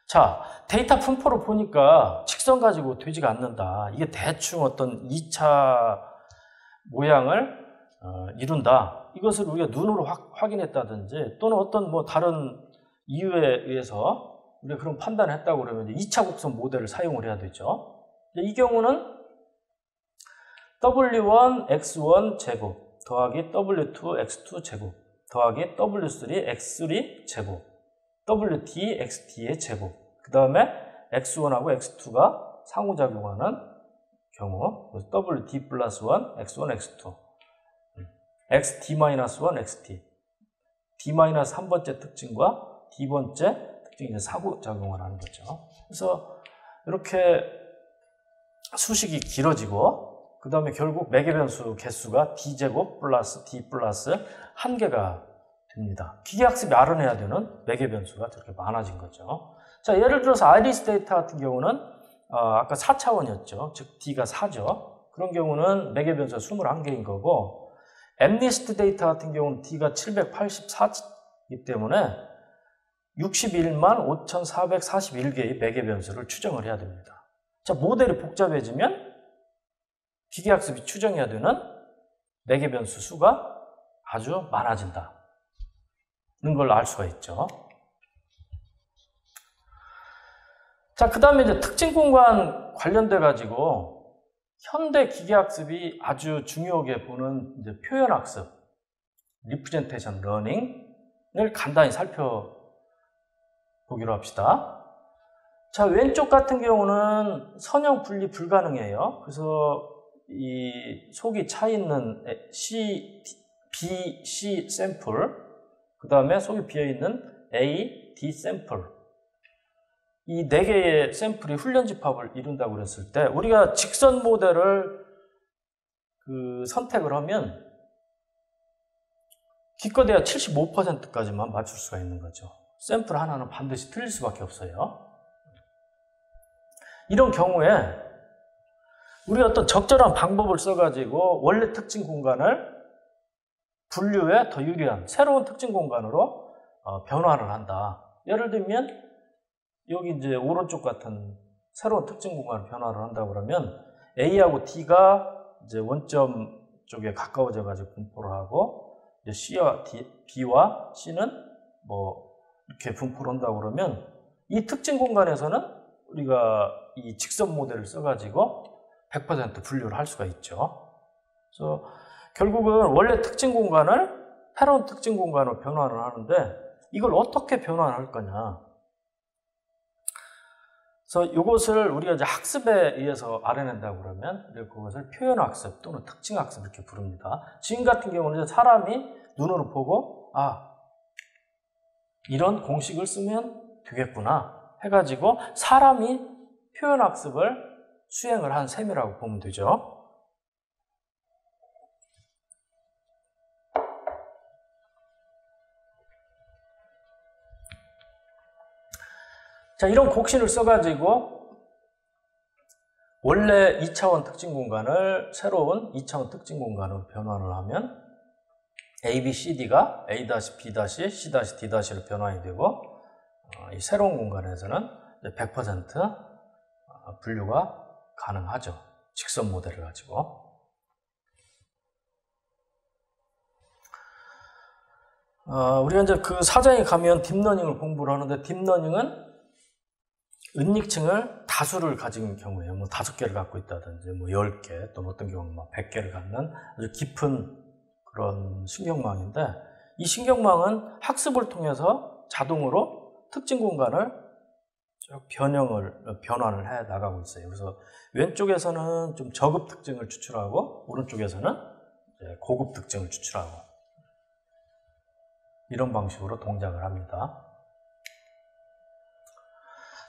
자, 데이터 분포를 보니까 직선 가지고 되지가 않는다. 이게 대충 어떤 2차 모양을 이룬다. 이것을 우리가 눈으로 확인했다든지 또는 어떤 뭐 다른 이유에 의해서 우리가 그런 판단을 했다고 그러면 이제 2차 곡선 모델을 사용을 해야 되죠. 이 경우는 W1 X1 제곱 더하기 W2 X2 제곱 더하기 W3 X3 제곱 WT XT의 제곱 그 다음에 X1하고 X2가 상호작용하는 경우 WD 플러스 1 X1 X2 XD-1 XT D-한 번째 특징과 D번째 특징이 이제 상호작용을 하는 거죠. 그래서 이렇게 수식이 길어지고 그 다음에 결국 매개변수 개수가 D제곱 플러스 D 플러스 1개가 됩니다. 기계학습이 알아내야 되는 매개변수가 저렇게 많아진 거죠. 자, 예를 들어서 아이리스 데이터 같은 경우는 아까 4차원이었죠. 즉 D가 4죠. 그런 경우는 매개변수가 21개인 거고 엠니스트 데이터 같은 경우는 D가 784이기 때문에 61만 5,441개의 매개변수를 추정을 해야 됩니다. 자, 모델이 복잡해지면 기계학습이 추정해야 되는 매개변수 수가 아주 많아진다는 걸 알 수가 있죠. 자, 그 다음에 이제 특징 공간 관련돼 가지고 현대 기계학습이 아주 중요하게 보는 이제 표현학습, 리프레젠테이션 러닝을 간단히 살펴보기로 합시다. 자, 왼쪽 같은 경우는 선형 분리 불가능해요. 그래서 이 속이 차 있는 B, C 샘플, 그 다음에 속이 비어 있는 A, D 샘플. 이 4개의 샘플이 훈련 집합을 이룬다고 그랬을 때 우리가 직선 모델을 선택을 하면 기껏해야 75%까지만 맞출 수가 있는 거죠. 샘플 하나는 반드시 틀릴 수밖에 없어요. 이런 경우에 우리가 어떤 적절한 방법을 써가지고 원래 특징 공간을 분류에 더 유리한 새로운 특징 공간으로 변화를 한다. 예를 들면 여기 이제 오른쪽 같은 새로운 특징 공간을 변화를 한다 그러면 A하고 D가 이제 원점 쪽에 가까워져 가지고 분포를 하고 이제 C와 B와 C는 뭐 이렇게 분포를 한다 그러면 이 특징 공간에서는 우리가 이 직선 모델을 써가지고 100% 분류를 할 수가 있죠. 그래서 결국은 원래 특징 공간을 새로운 특징 공간으로 변화를 하는데 이걸 어떻게 변화를 할 거냐. 그래서 이것을 우리가 이제 학습에 의해서 알아낸다고 그러면 그것을 표현학습 또는 특징학습 이렇게 부릅니다. 지금 같은 경우는 사람이 눈으로 보고 이런 공식을 쓰면 되겠구나 해가지고 사람이 표현학습을 수행을 한 셈이라고 보면 되죠. 자, 이런 곡신을 써가지고 원래 2차원 특징 공간을 새로운 2차원 특징 공간으로 변환을 하면 A, B, C, D가 A-, B-, C-, D-로 변환이 되고 이 새로운 공간에서는 100% 분류가 가능하죠. 직선 모델을 가지고. 우리가 이제 그 사장에 가면 딥러닝을 공부를 하는데 딥러닝은 은닉층을 다수를 가진 경우에요. 뭐 5개를 갖고 있다든지 뭐 10개, 또 어떤 경우는 막 100개를 갖는 아주 깊은 그런 신경망인데 이 신경망은 학습을 통해서 자동으로 특징 공간을 변환을 해 나가고 있어요. 그래서 왼쪽에서는 좀 저급 특징을 추출하고 오른쪽에서는 고급 특징을 추출하고 이런 방식으로 동작을 합니다.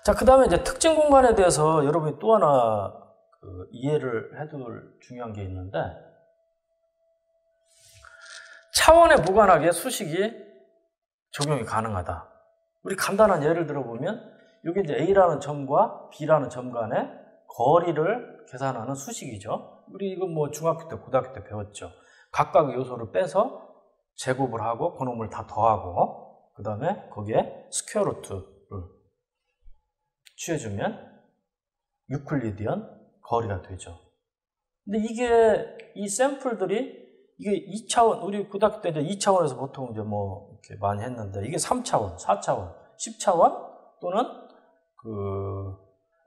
자, 그 다음에 이제 특징 공간에 대해서 여러분이 또 하나 이해를 해둘 중요한 게 있는데 차원에 무관하게 수식이 적용이 가능하다. 우리 간단한 예를 들어보면 여기 이제 A라는 점과 B라는 점 간의 거리를 계산하는 수식이죠. 우리 이거 뭐 중학교 때, 고등학교 때 배웠죠. 각각의 요소를 빼서 제곱을 하고 그놈을 다 더하고 그 다음에 거기에 스퀘어 루트를 취해주면 유클리디언 거리가 되죠. 근데 이 샘플들이 이게 2차원, 우리 고등학교 때 이제 2차원에서 보통 이제 뭐 이렇게 많이 했는데 이게 3차원, 4차원, 10차원 또는 그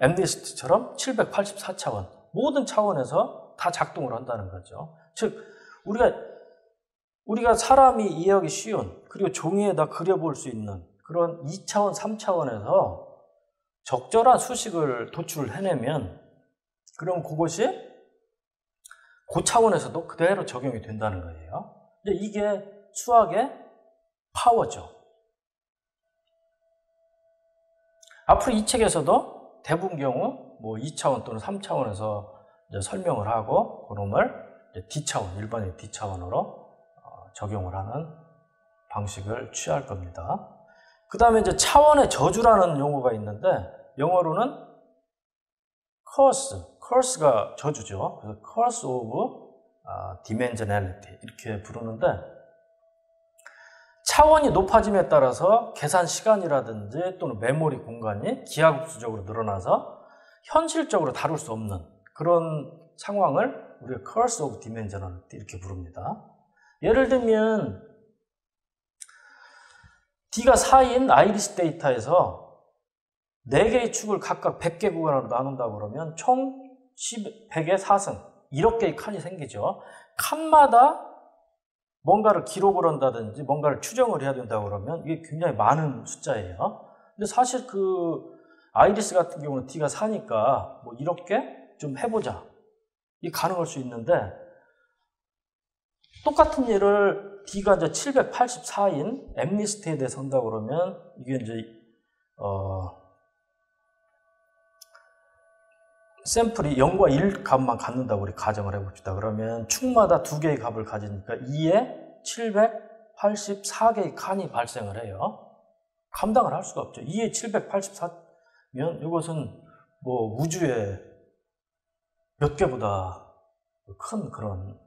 MNIST처럼 784차원 모든 차원에서 다 작동을 한다는 거죠. 즉 우리가 사람이 이해하기 쉬운 그리고 종이에다 그려볼 수 있는 그런 2차원, 3차원에서 적절한 수식을 도출을 해내면 그럼 그것이 그 차원에서도 그대로 적용이 된다는 거예요. 근데 이게 수학의 파워죠. 앞으로 이 책에서도 대부분 경우 뭐 2차원 또는 3차원에서 이제 설명을 하고 그놈을 D차원, 일반의 D차원으로 적용을 하는 방식을 취할 겁니다. 그 다음에 이제 차원의 저주라는 용어가 있는데 영어로는 curse가 저주죠. 그래서 curse of dimensionality 이렇게 부르는데 차원이 높아짐에 따라서 계산 시간이라든지 또는 메모리 공간이 기하급수적으로 늘어나서 현실적으로 다룰 수 없는 그런 상황을 우리가 curse of dimensionality 이렇게 부릅니다. 예를 들면 D가 4인 아이리스 데이터에서 4개의 축을 각각 100개 구간으로 나눈다고 그러면 총 100의 4승 1억 개의 칸이 생기죠. 칸마다 뭔가를 기록을 한다든지 뭔가를 추정을 해야 된다고 그러면 이게 굉장히 많은 숫자예요. 근데 사실 그 아이리스 같은 경우는 D가 4니까 뭐 이렇게 좀 해보자. 이게 가능할 수 있는데 똑같은 일을 D가 이제 784인 MNIST에 대해서 한다고 그러면 이게 이제 샘플이 0과 1 값만 갖는다고 우리 가정을 해봅시다. 그러면 축마다 2개의 값을 가지니까 2에 784개의 칸이 발생을 해요. 감당을 할 수가 없죠. 2에 784면 이것은 뭐 우주의 몇 개보다 큰 그런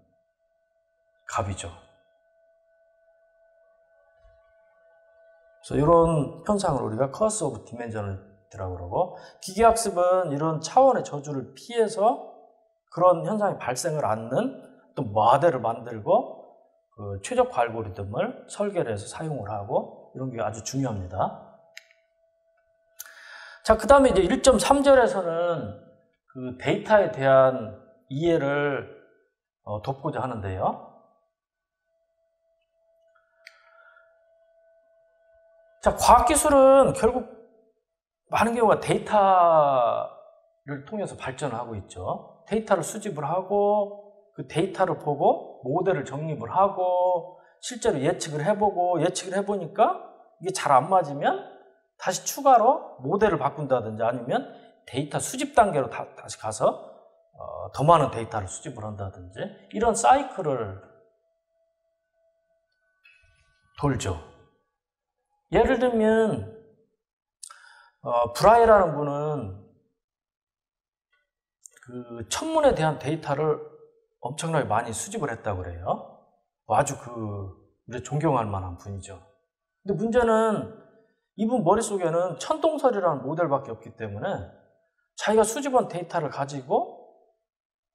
값이죠. 그래서 이런 현상을 우리가 curse of dimensional이라고 그러고 기계학습은 이런 차원의 저주를 피해서 그런 현상이 발생을 않는 또 모델을 만들고 그 최적화 알고리즘을 설계를 해서 사용을 하고 이런 게 아주 중요합니다. 자, 그 다음에 이제 1.3절에서는 그 데이터에 대한 이해를 돕고자 하는데요. 자, 과학기술은 결국 많은 경우가 데이터를 통해서 발전을 하고 있죠. 데이터를 수집을 하고 그 데이터를 보고 모델을 정립을 하고 실제로 예측을 해보니까 이게 잘 안 맞으면 다시 추가로 모델을 바꾼다든지 아니면 데이터 수집 단계로 다시 가서 더 많은 데이터를 수집을 한다든지 이런 사이클을 돌죠. 예를 들면 브라이라는 분은 그 천문에 대한 데이터를 엄청나게 많이 수집을 했다고 그래요. 아주 우리 존경할 만한 분이죠. 근데 문제는 이분 머릿속에는 천동설이라는 모델밖에 없기 때문에 자기가 수집한 데이터를 가지고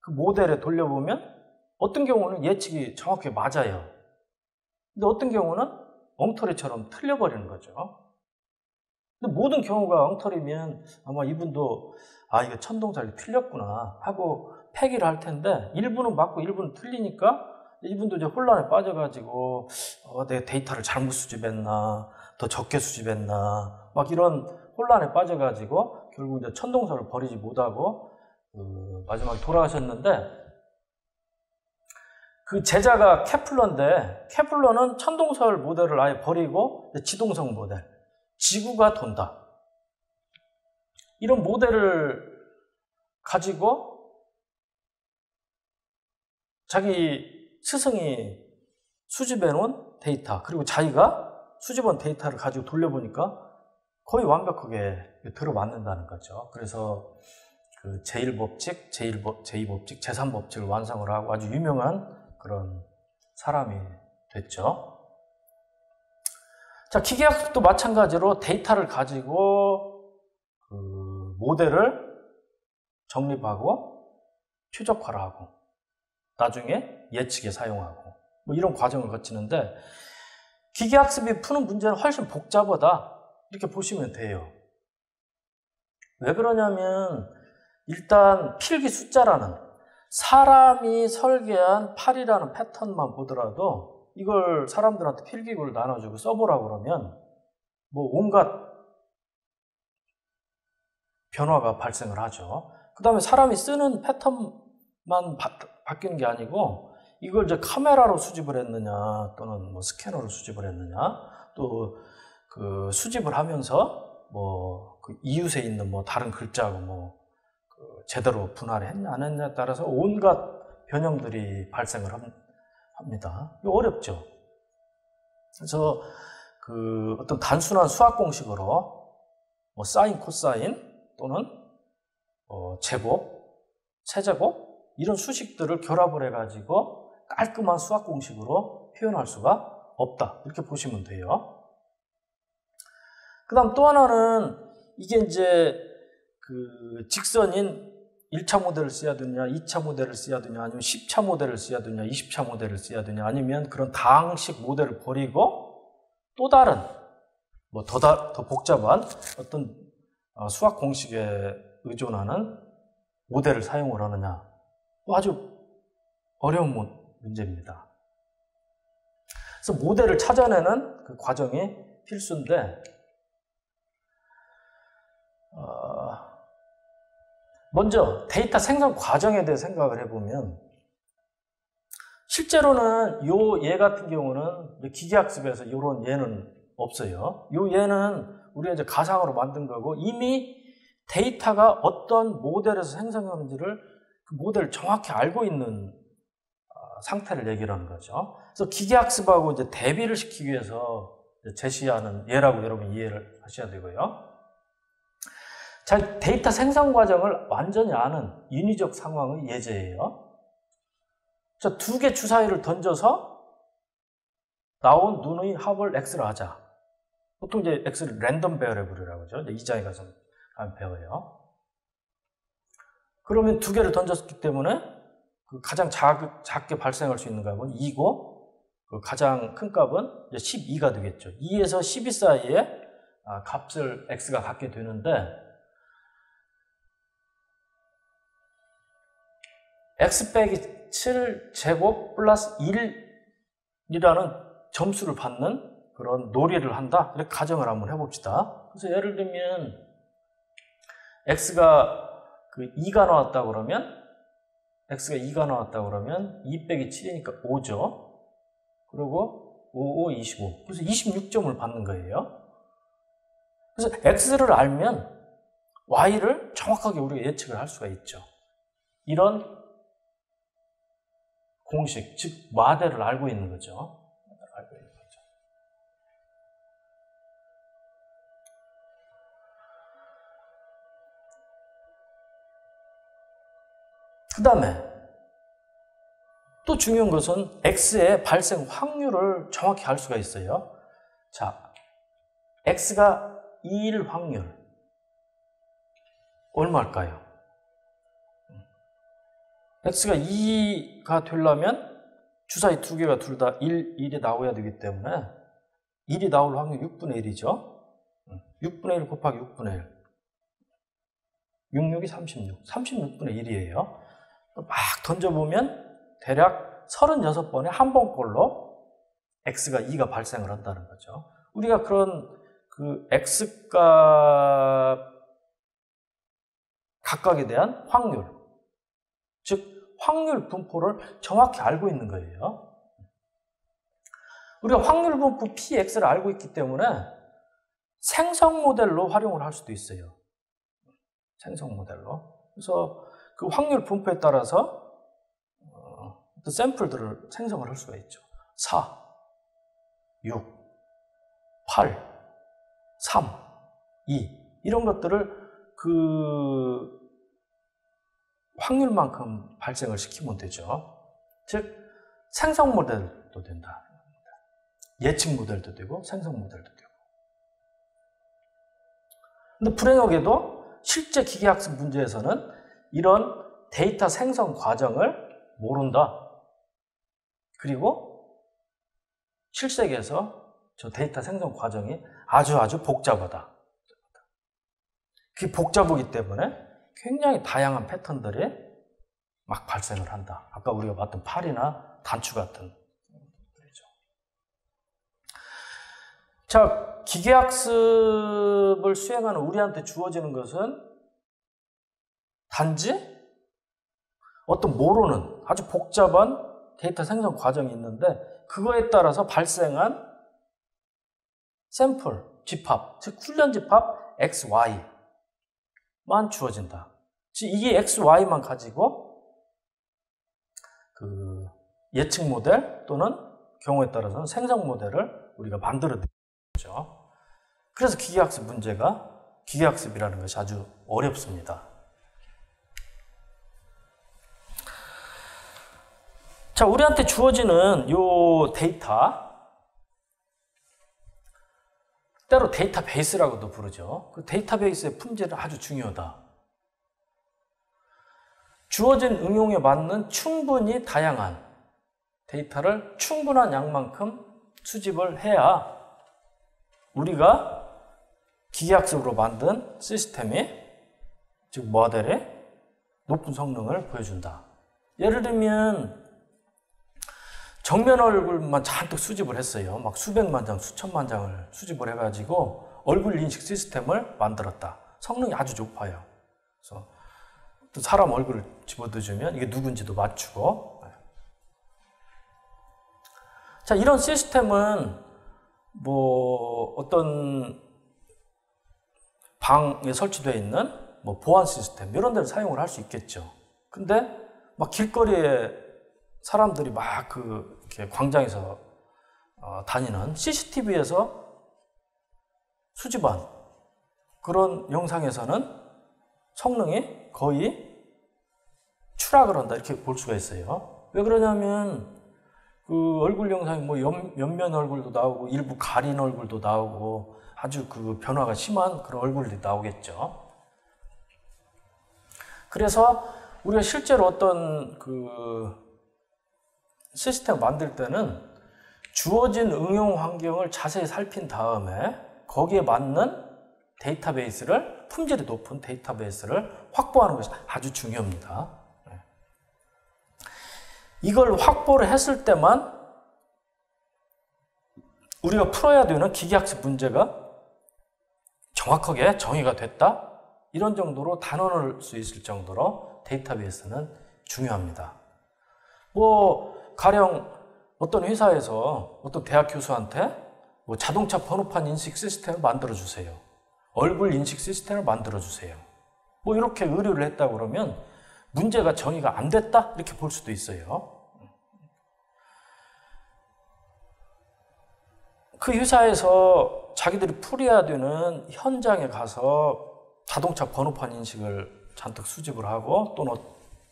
그 모델에 돌려보면 어떤 경우는 예측이 정확히 맞아요. 근데 어떤 경우는 엉터리처럼 틀려버리는 거죠. 근데 모든 경우가 엉터리면 아마 이분도 이거 천동설이 틀렸구나 하고 폐기를 할 텐데 일부는 맞고 일부는 틀리니까 이분도 이제 혼란에 빠져가지고 내 데이터를 잘못 수집했나 더 적게 수집했나 막 이런 혼란에 빠져가지고 결국 이제 천동설을 버리지 못하고 마지막에 돌아가셨는데 그 제자가 케플러인데 케플러는 천동설 모델을 아예 버리고 지동성 모델 지구가 돈다 이런 모델을 가지고 자기 스승이 수집해놓은 데이터 그리고 자기가 수집한 데이터를 가지고 돌려보니까 거의 완벽하게 들어맞는다는 거죠. 그래서 그 제1법칙, 제2법칙, 제3법칙을 완성을 하고 아주 유명한 그런 사람이 됐죠. 자, 기계학습도 마찬가지로 데이터를 가지고 그 모델을 정립하고 최적화를 하고 나중에 예측에 사용하고 뭐 이런 과정을 거치는데 기계학습이 푸는 문제는 훨씬 복잡하다. 이렇게 보시면 돼요. 왜 그러냐면 일단 필기 숫자라는 사람이 설계한 8이라는 패턴만 보더라도 이걸 사람들한테 필기구를 나눠주고 써보라고 그러면 뭐 온갖 변화가 발생을 하죠. 그 다음에 사람이 쓰는 패턴만 바뀌는 게 아니고 이걸 이제 카메라로 수집을 했느냐 또는 뭐 스캐너로 수집을 했느냐 또 그 수집을 하면서 뭐 그 이웃에 있는 뭐 다른 글자하고 뭐 그 제대로 분할을 했냐 안 했냐에 따라서 온갖 변형들이 발생을 합니다. 이거 어렵죠. 그래서 그 어떤 단순한 수학 공식으로 뭐 사인, 코사인 또는 제곱, 세제곱 이런 수식들을 결합을 해가지고 깔끔한 수학 공식으로 표현할 수가 없다. 이렇게 보시면 돼요. 그 다음 또 하나는 이게 이제 그 직선인 1차 모델을 써야 되느냐, 2차 모델을 써야 되느냐, 아니면 10차 모델을 써야 되느냐, 20차 모델을 써야 되느냐, 아니면 그런 다항식 모델을 버리고 또 다른 뭐 더 복잡한 어떤 수학 공식에 의존하는 모델을 사용을 하느냐. 아주 어려운 문제입니다. 그래서 모델을 찾아내는 그 과정이 필수인데, 먼저 데이터 생성 과정에 대해 생각을 해보면, 실제로는 얘 같은 경우는 기계학습에서 이런 예는 없어요. 예는 우리가 이제 가상으로 만든 거고, 이미 데이터가 어떤 모델에서 생성하는지를 그 모델을 정확히 알고 있는 상태를 얘기를 하는 거죠. 그래서 기계학습하고 이제 대비를 시키기 위해서 제시하는 예라고 여러분 이해를 하셔야 되고요. 자, 데이터 생성 과정을 완전히 아는 인위적 상황의 예제예요. 자, 두 개 주사위를 던져서 나온 눈의 합을 X로 하자. 보통 이제 X를 랜덤 베어레블이라고 하죠. 이장에 가서 하면 배워요. 그러면 두 개를 던졌기 때문에 그 가장 작게 발생할 수 있는 값은 2고 그 가장 큰 값은 이제 12가 되겠죠. 2에서 12 사이에 값을 X가 갖게 되는데, X 빼기 7 제곱 플러스 1이라는 점수를 받는 그런 놀이를 한다. 이렇게 가정을 한번 해봅시다. 그래서 예를 들면 X가 그 2가 나왔다 그러면, X가 2가 나왔다 그러면 2 빼기 7이니까 5죠. 그리고 5, 5, 25. 그래서 26점을 받는 거예요. 그래서 X를 알면 Y를 정확하게 우리가 예측을 할 수가 있죠. 이런 공식, 즉 모델을 알고 있는 거죠. 그 다음에 또 중요한 것은 X의 발생 확률을 정확히 알 수가 있어요. 자, X가 2일 확률 얼마일까요? X가 2가 되려면 주사위 두 개가 둘 다 1이 나와야 되기 때문에 1이 나올 확률 6분의 1이죠. 6분의 1 곱하기 6분의 1. 66이 36. 36분의 1이에요. 막 던져보면 대략 36번에 한 번꼴로 X가 2가 발생을 한다는 거죠. 우리가 그런 그 X값 각각에 대한 확률, 즉 확률 분포를 정확히 알고 있는 거예요. 우리가 확률 분포 PX를 알고 있기 때문에 생성 모델로 활용을 할 수도 있어요. 생성 모델로. 그래서 그 확률 분포에 따라서 샘플들을 생성을 할 수가 있죠. 4, 6, 8, 3, 2 이런 것들을 그 확률만큼 발생을 시키면 되죠. 즉 생성 모델도 된다. 예측 모델도 되고 생성 모델도 되고. 근데 불행하게도 실제 기계학습 문제에서는 이런 데이터 생성 과정을 모른다. 그리고 실생에서 저 데이터 생성 과정이 아주 복잡하다. 그게 복잡하기 때문에 굉장히 다양한 패턴들이 막 발생을 한다. 아까 우리가 봤던 팔이나 단추 같은. 자, 기계학습을 수행하는 우리한테 주어지는 것은 단지 어떤 모르는 아주 복잡한 데이터 생성 과정이 있는데 그거에 따라서 발생한 샘플, 집합, 즉 훈련 집합 XY만 주어진다. 즉 이게 XY만 가지고 그 예측 모델 또는 경우에 따라서는 생성 모델을 우리가 만들어내는 거죠. 그래서 기계학습 문제가 기계학습이라는 것이 아주 어렵습니다. 자, 우리한테 주어지는 요 데이터, 때로 데이터베이스라고도 부르죠. 그 데이터베이스의 품질은 아주 중요하다. 주어진 응용에 맞는 충분히 다양한 데이터를 충분한 양만큼 수집을 해야 우리가 기계학습으로 만든 시스템이, 즉 모델이 높은 성능을 보여준다. 예를 들면 정면 얼굴만 잔뜩 수집을 했어요. 막 수백만 장, 수천만 장을 수집을 해가지고 얼굴 인식 시스템을 만들었다. 성능이 아주 높아요. 그래서 또 사람 얼굴을 집어넣어주면 이게 누군지도 맞추고. 자, 이런 시스템은 뭐 어떤 방에 설치되어 있는 뭐 보안 시스템 이런 데를 사용을 할 수 있겠죠. 근데 막 길거리에 사람들이 막 이렇게 광장에서 다니는 CCTV에서 수집한 그런 영상에서는 성능이 거의 추락을 한다 이렇게 볼 수가 있어요. 왜 그러냐면 그 얼굴 영상이 뭐 옆면 얼굴도 나오고 일부 가린 얼굴도 나오고 아주 그 변화가 심한 그런 얼굴들이 나오겠죠. 그래서 우리가 실제로 어떤 그 시스템을 만들 때는 주어진 응용 환경을 자세히 살핀 다음에 거기에 맞는 데이터베이스를, 품질이 높은 데이터베이스를 확보하는 것이 아주 중요합니다. 이걸 확보를 했을 때만 우리가 풀어야 되는 기계학습 문제가 정확하게 정의가 됐다? 이런 정도로 단언할 수 있을 정도로 데이터베이스는 중요합니다. 뭐 가령 어떤 회사에서 어떤 대학 교수한테 뭐 자동차 번호판 인식 시스템을 만들어주세요. 얼굴 인식 시스템을 만들어주세요. 뭐 이렇게 의뢰를 했다 그러면 문제가 정의가 안 됐다? 이렇게 볼 수도 있어요. 그 회사에서 자기들이 풀어야 되는 현장에 가서 자동차 번호판 인식을 잔뜩 수집을 하고 또는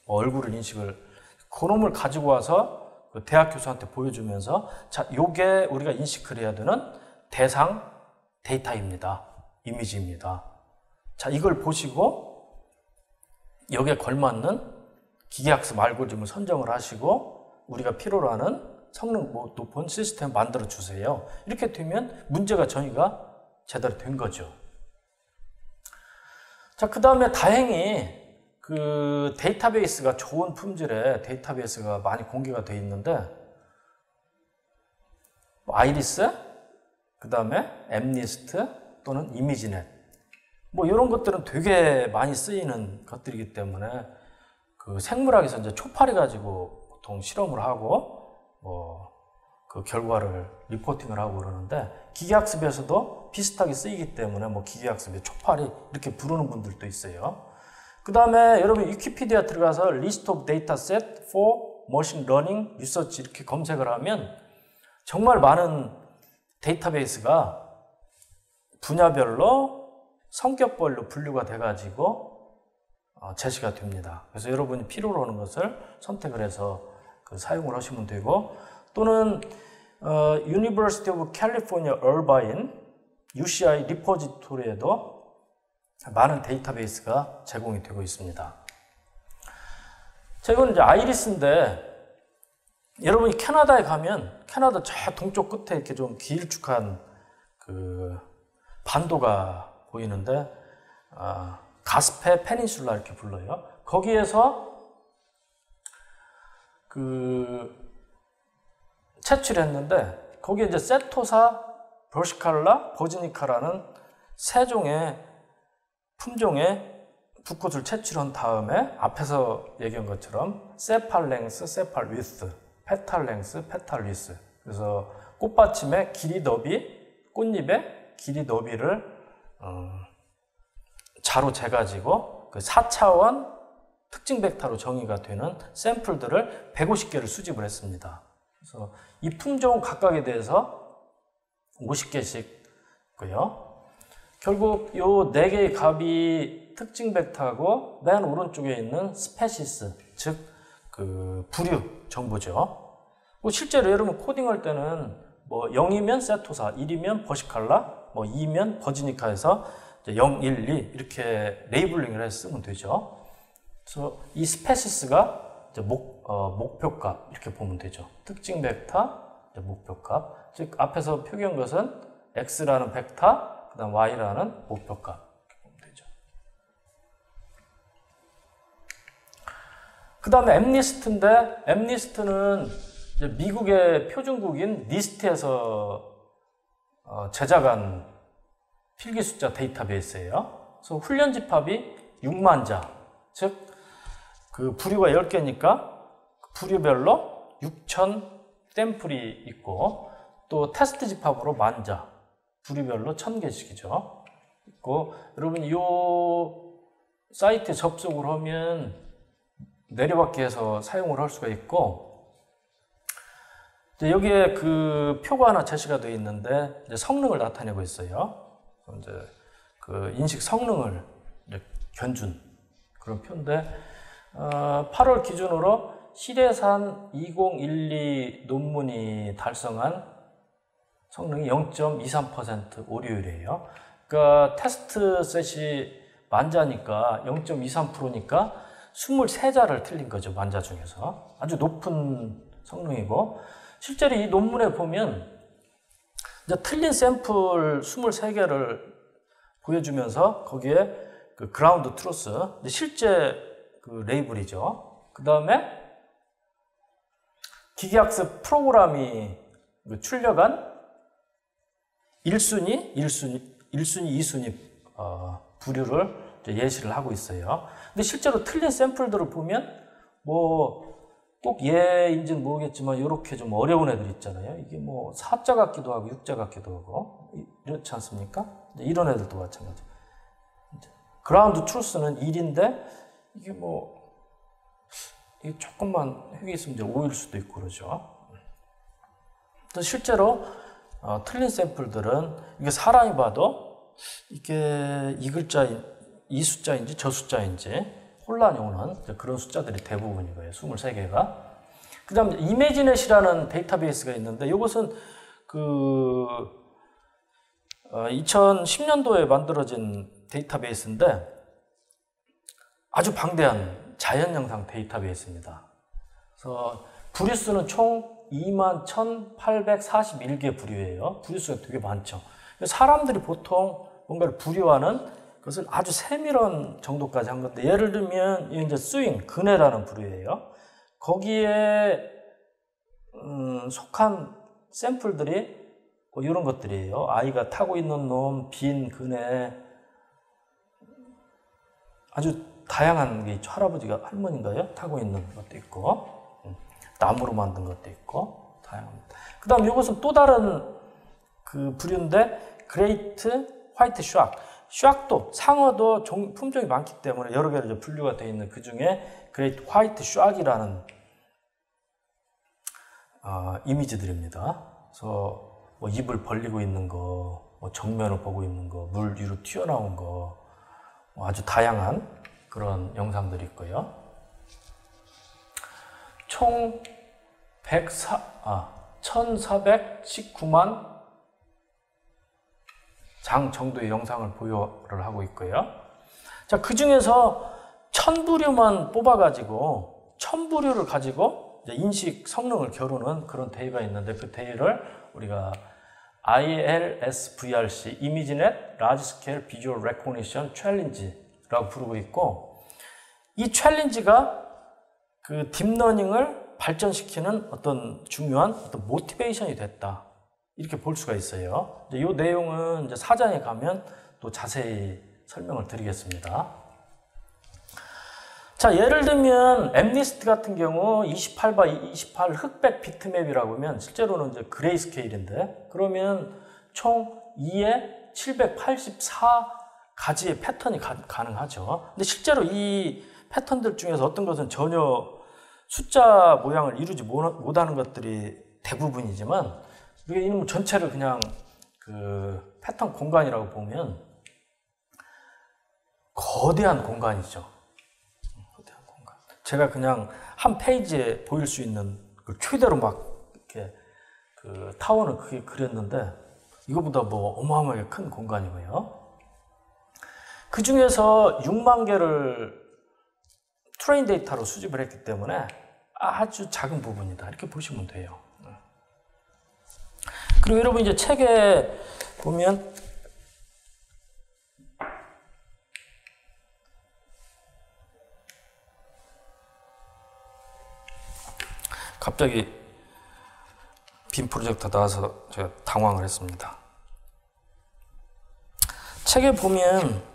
얼굴을 인식을 그놈을 가지고 와서 그 대학 교수한테 보여주면서 자, 요게 우리가 인식을 해야 되는 대상 데이터입니다. 이미지입니다. 자, 이걸 보시고 여기에 걸맞는 기계학습 알고리즘을 선정을 하시고 우리가 필요로 하는 성능 높은 시스템 만들어 주세요. 이렇게 되면 문제가 정의가 제대로 된 거죠. 자, 그 다음에 다행히 그 데이터베이스가 좋은 품질의 데이터베이스가 많이 공개가 되어 있는데 아이리스, 그 다음에 엠니스트 또는 이미지넷 뭐 이런 것들은 되게 많이 쓰이는 것들이기 때문에 그 생물학에서 이제 초파리 가지고 보통 실험을 하고 그 결과를 리포팅을 하고 그러는데 기계학습에서도 비슷하게 쓰이기 때문에 뭐 기계학습의 초파리 이렇게 부르는 분들도 있어요. 그 다음에 여러분 위키피디아 들어가서 List of Dataset for Machine Learning Research 이렇게 검색을 하면 정말 많은 데이터베이스가 분야별로 성격별로 분류가 돼가지고 제시가 됩니다. 그래서 여러분이 필요로 하는 것을 선택을 해서 사용을 하시면 되고 또는 University of California Irvine UCI 리포지토리에도 많은 데이터베이스가 제공이 되고 있습니다. 자, 이건 이제 아이리스인데 여러분이 캐나다에 가면 캐나다 저 동쪽 끝에 이렇게 좀 길쭉한 그 반도가 보이는데 가스페 페닌슐라 이렇게 불러요. 거기에서 채취했는데 거기에 이제 세토사 버시칼라 버지니카라는 세 종의 품종의 붓꽃을 채취한 다음에 앞에서 얘기한 것처럼 세팔 랭스, 세팔 위스, 페탈 랭스, 페탈 위스. 그래서 꽃받침의 길이 너비, 꽃잎의 길이 너비를 자로 재가지고 그 4차원 특징 벡터로 정의가 되는 샘플들을 150개를 수집을 했습니다. 그래서 이 품종 각각에 대해서 50개씩고요. 결국 요 4개의 값이 특징 벡터하고 맨 오른쪽에 있는 스페시스, 즉 그 부류 정보죠. 실제로 여러분 코딩할 때는 뭐 0이면 세토사, 1이면 버시칼라, 뭐 2면 버지니카에서 0, 1, 2 이렇게 레이블링을 해서 쓰면 되죠. 그래서 이 스페시스가 이제 목표값 이렇게 보면 되죠. 특징 벡터, 목표값. 즉 앞에서 표기한 것은 x라는 벡터, 그다음 y라는 목표값 이렇게 보면 되죠. 그다음에 엠리스트인데 엠리스트는 이제 미국의 표준국인 니스트에서 제작한 필기 숫자 데이터베이스예요. 그래서 훈련 집합이 6만 자, 즉 그 부류가 10개니까 부류별로 6,000 샘플이 있고 또 테스트 집합으로 10,000자, 부류별로 1,000개씩이죠. 있고 여러분 이 사이트에 접속을 하면 내려받기 해서 사용을 할 수가 있고 여기에 그 표가 하나 제시가 되어 있는데 이제 성능을 나타내고 있어요. 이제 그 인식 성능을 이제 견준 그런 표인데 8월 기준으로 시대산 2012 논문이 달성한 성능이 0.23% 오류율이에요. 그러니까 테스트 셋이 만자니까 0.23%니까 23자를 틀린 거죠. 만자 중에서. 아주 높은 성능이고 실제로 이 논문에 보면 이제 틀린 샘플 23개를 보여주면서 거기에 그 그라운드 트루스, 실제 그 레이블이죠. 그 다음에 기계학습 프로그램이 출력한 1순위, 2순위 부류를 예시를 하고 있어요. 근데 실제로 틀린 샘플들을 보면 뭐 꼭 얘인지는 모르겠지만 이렇게 좀 어려운 애들 있잖아요. 이게 뭐 4자 같기도 하고 6자 같기도 하고 이렇지 않습니까? 이런 애들도 마찬가지. 그라운드 트루스는 1인데 이게 뭐 이게 조금만 획이 있으면 이제 5일 수도 있고 그러죠. 또 실제로 틀린 샘플들은 이게 사람이 봐도 이게 이 글자인 이 숫자인지 저 숫자인지 혼란이 오는 그런 숫자들이 대부분인 거예요. 23개가. 그 다음에 이미지넷이라는 데이터베이스가 있는데 이것은 그 2010년도에 만들어진 데이터베이스인데 아주 방대한 자연 영상 데이터베이스입니다. 그래서 부류수는 총 21,841개 부류예요. 부류수가 되게 많죠. 사람들이 보통 뭔가를 부류하는 그것을 아주 세밀한 정도까지 한 건데 예를 들면 이제 스윙, 근해라는 부류예요. 거기에 속한 샘플들이 뭐 이런 것들이에요. 아이가 타고 있는 놈, 빈, 근해 아주 다양한 게 있죠. 할아버지가 할머니인가요? 타고 있는 것도 있고 나무로 만든 것도 있고 다양합니다. 그 다음 이것은 또 다른 그 부류인데 그레이트 화이트 샥. 샥도 상어도 품종이 많기 때문에 여러 개로 분류가 되어 있는 그 중에 그레이트 화이트 샥이라는 이미지들입니다. 그래서 뭐 입을 벌리고 있는 거, 뭐 정면을 보고 있는 거, 물 위로 튀어나온 거, 뭐 아주 다양한 그런 영상들이 있고요. 총 1419만 장 정도의 영상을 보유를 하고 있고요. 자, 그 중에서 1000부류만 뽑아가지고 1000부류를 가지고 이제 인식 성능을 겨루는 그런 대회가 있는데 그 대회를 우리가 ILSVRC, ImageNet Large Scale Visual Recognition Challenge라고 부르고 있고, 이 챌린지가 그 딥러닝을 발전시키는 어떤 중요한 어떤 모티베이션이 됐다, 이렇게 볼 수가 있어요. 이 내용은 이제 사전에 가면 또 자세히 설명을 드리겠습니다. 자, 예를 들면 엠니스트 같은 경우 28x28 흑백 비트맵이라고 하면 실제로는 이제 그레이스케일인데, 그러면 총 2에 784가지의 패턴이 가능하죠. 근데 실제로 이 패턴들 중에서 어떤 것은 전혀 숫자 모양을 이루지 못하는 것들이 대부분이지만, 우리가 이놈 전체를 그냥 그 패턴 공간이라고 보면 거대한 공간이죠. 거대한 공간. 제가 그냥 한 페이지에 보일 수 있는 그 최대로 막 이렇게 그 타원을 크게 그렸는데, 이거보다 뭐 어마어마하게 큰 공간이고요. 그 중에서 6만 개를 트레인 데이터로 수집을 했기 때문에 아주 작은 부분이다, 이렇게 보시면 돼요. 그리고 여러분 이제 책에 보면 갑자기 빔 프로젝터 나와서 제가 당황을 했습니다. 책에 보면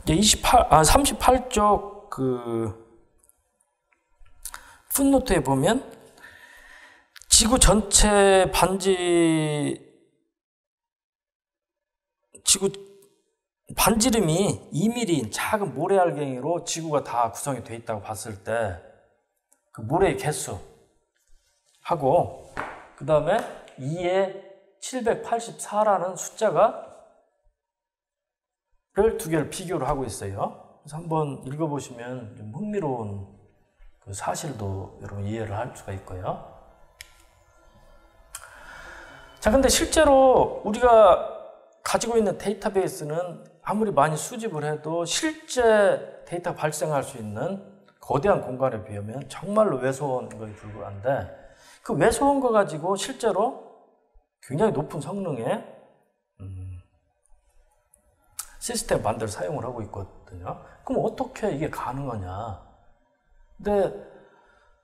이제 38쪽 그 풋노트에 보면 지구 전체 반지름이 2mm인 작은 모래알갱이로 지구가 다 구성이 되어 있다고 봤을 때 그 모래의 개수 하고, 그 다음에 2에 784라는 숫자가 두 개를 비교를 하고 있어요. 그래서 한번 읽어보시면 좀 흥미로운 그 사실도 여러분 이해를 할 수가 있고요. 자, 근데 실제로 우리가 가지고 있는 데이터베이스는 아무리 많이 수집을 해도 실제 데이터 발생할 수 있는 거대한 공간에 비하면 정말로 왜소한 것에 불과한데, 그 왜소한 거 가지고 실제로 굉장히 높은 성능의 시스템 만들 사용을 하고 있거든요. 그럼 어떻게 이게 가능하냐? 근데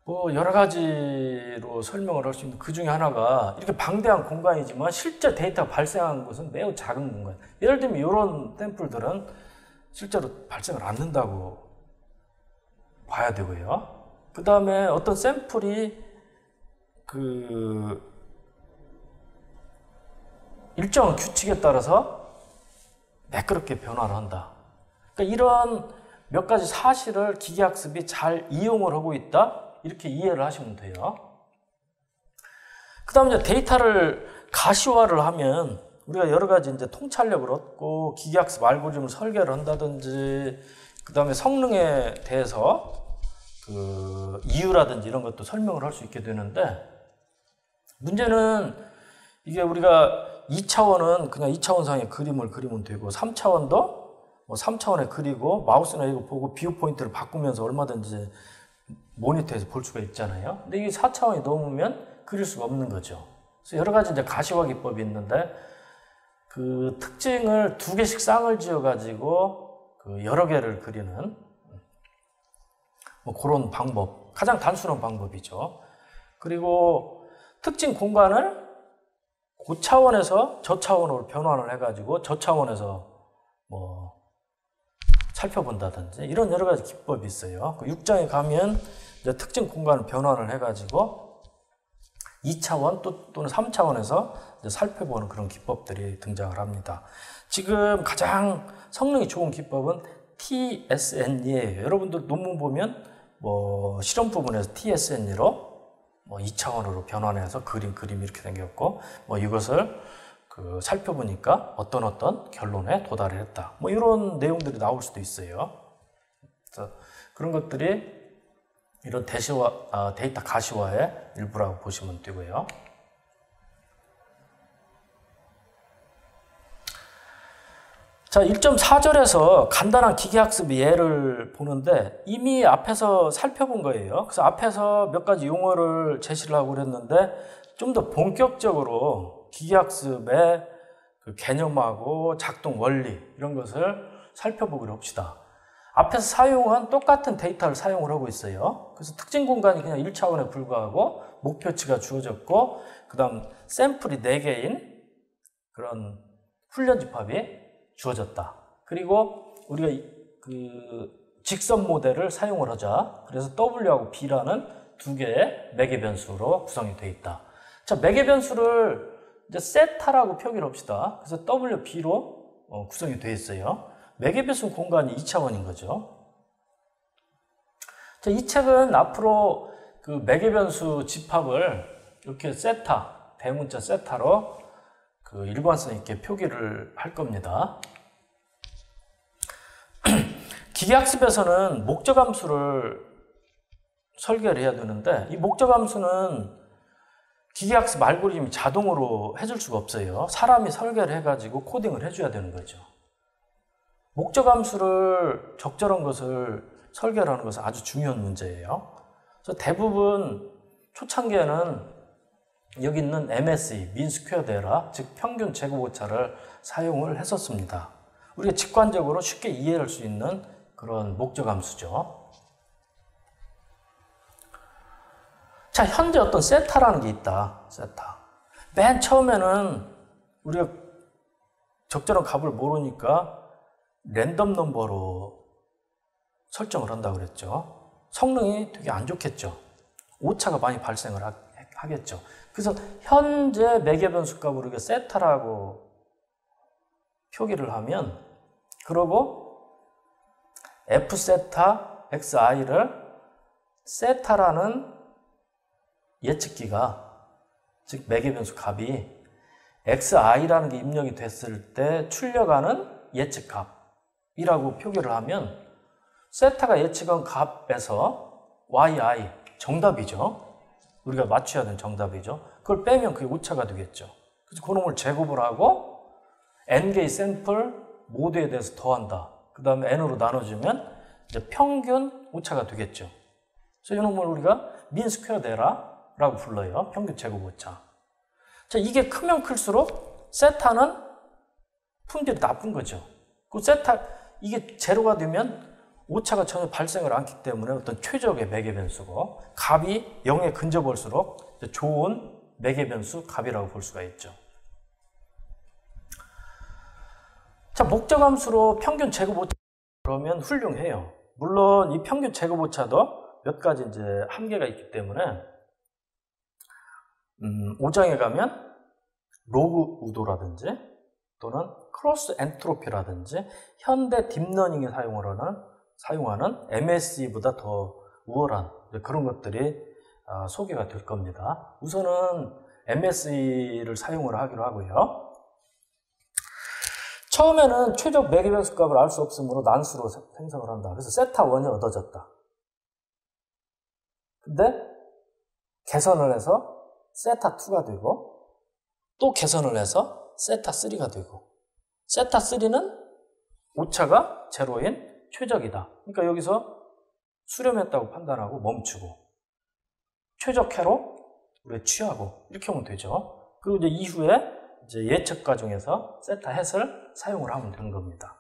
뭐 여러 가지로 설명을 할 수 있는 그 중에 하나가, 이렇게 방대한 공간이지만 실제 데이터가 발생하는 곳은 매우 작은 공간. 예를 들면 이런 샘플들은 실제로 발생을 않는다고 봐야 되고요. 그 다음에 어떤 샘플이 그 일정한 규칙에 따라서 매끄럽게 변화를 한다. 그러니까 이런 몇 가지 사실을 기계학습이 잘 이용을 하고 있다, 이렇게 이해를 하시면 돼요. 그 다음에 이제 데이터를 가시화를 하면 우리가 여러 가지 이제 통찰력을 얻고 기계학습 알고리즘을 설계를 한다든지, 그 다음에 성능에 대해서 그 이유라든지 이런 것도 설명을 할 수 있게 되는데, 문제는 이게 우리가 2차원은 그냥 2차원상의 그림을 그리면 되고, 3차원도 뭐 3차원에 그리고 마우스나 이거 보고 뷰 포인트를 바꾸면서 얼마든지 모니터에서 볼 수가 있잖아요. 근데 이게 4차원이 넘으면 그릴 수가 없는 거죠. 그래서 여러 가지 이제 가시화 기법이 있는데, 그 특징을 2개씩 쌍을 지어 가지고 그 여러 개를 그리는 뭐 그런 방법, 가장 단순한 방법이죠. 그리고 특징 공간을 고차원에서 저차원으로 변환을 해가지고 저차원에서 뭐 살펴본다든지 이런 여러 가지 기법이 있어요. 그 6장에 가면 이제 특징 공간을 변환을 해가지고 2차원 또는 3차원에서 이제 살펴보는 그런 기법들이 등장을 합니다. 지금 가장 성능이 좋은 기법은 TSNE예요. 여러분들 논문 보면 뭐 실험 부분에서 TSNE로 뭐 2차원으로 변환해서 그림 이렇게 생겼고, 뭐 이것을 그 살펴보니까 어떤 결론에 도달을 했다. 뭐 이런 내용들이 나올 수도 있어요. 그래서 그런 것들이 이런 데이터 가시화의 일부라고 보시면 되고요. 자, 1.4절에서 간단한 기계학습 예를 보는데 이미 앞에서 살펴본 거예요. 그래서 앞에서 몇 가지 용어를 제시를 하고 그랬는데 좀 더 본격적으로 기계학습의 그 개념하고 작동 원리 이런 것을 살펴보기로 합시다. 앞에서 사용한 똑같은 데이터를 사용을 하고 있어요. 그래서 특징 공간이 그냥 1차원에 불과하고 목표치가 주어졌고 그 다음 샘플이 4개인 그런 훈련 집합이 주어졌다. 그리고 우리가 그 직선 모델을 사용을 하자. 그래서 W하고 B라는 두 개의 매개 변수로 구성이 되어 있다. 자, 매개 변수를 이제 세타라고 표기를 합시다. 그래서 W, B로 구성이 되어 있어요. 매개 변수 공간이 2차원인 거죠. 자, 이 책은 앞으로 그 매개 변수 집합을 이렇게 세타, 대문자 세타로 그 일관성 있게 표기를 할 겁니다. 기계학습에서는 목적함수를 설계를 해야 되는데 이 목적함수는 기계학습 알고리즘이 자동으로 해줄 수가 없어요. 사람이 설계를 해가지고 코딩을 해줘야 되는 거죠. 목적함수를 적절한 것을 설계를 하는 것은 아주 중요한 문제예요. 그래서 대부분 초창기에는 여기 있는 MSE, mean squared error, 즉 평균 제곱 오차를 사용을 했었습니다. 우리가 직관적으로 쉽게 이해할 수 있는 그런 목적함수죠. 자, 현재 어떤 세타라는 게 있다. 세타. 맨 처음에는 우리가 적절한 값을 모르니까 랜덤 넘버로 설정을 한다고 그랬죠. 성능이 되게 안 좋겠죠. 오차가 많이 발생을 하겠죠. 그래서 현재 매개 변수 값을 우리가 세타라고 표기를 하면 그러고 f 세타 xi를 세타라는 예측기가 즉 매개 변수 값이 xi라는 게 입력이 됐을 때 출력하는 예측 값이라고 표기를 하면 세타가 예측한 값에서 yi 정답이죠. 우리가 맞춰야 되는 정답이죠. 그걸 빼면 그게 오차가 되겠죠. 그래서 그놈을 제곱을 하고 n개의 샘플 모두에 대해서 더한다. 그 다음에 n으로 나눠주면 이제 평균 오차가 되겠죠. 그래서 이놈을 우리가 mean squared error라고 불러요. 평균 제곱 오차. 자, 이게 크면 클수록 세타는 품질이 나쁜 거죠. 그 세타 이게 제로가 되면 오차가 전혀 발생을 않기 때문에 어떤 최적의 매개 변수고 값이 0에 근접할수록 좋은 매개 변수 값이라고 볼 수가 있죠. 자, 목적함수로 평균 제곱 오차 그러면 훌륭해요. 물론 이 평균 제곱 오차도 몇 가지 이제 한계가 있기 때문에 5장에 가면 로그 우도라든지 또는 크로스 엔트로피라든지 현대 딥러닝에 사용하는 MSE보다 더 우월한 그런 것들이 소개가 될 겁니다. 우선은 MSE를 사용을 하기로 하고요. 처음에는 최적 매개 변수 값을 알 수 없으므로 난수로 생성을 한다. 그래서 세타1이 얻어졌다. 근데 개선을 해서 세타2가 되고 또 개선을 해서 세타3가 되고 세타3는 오차가 제로인 최적이다. 그러니까 여기서 수렴했다고 판단하고 멈추고 최적해로 우리가 취하고 이렇게 하면 되죠. 그리고 이제 이후에 이제 예측 과정에서 세타 햇을 사용을 하면 되는 겁니다.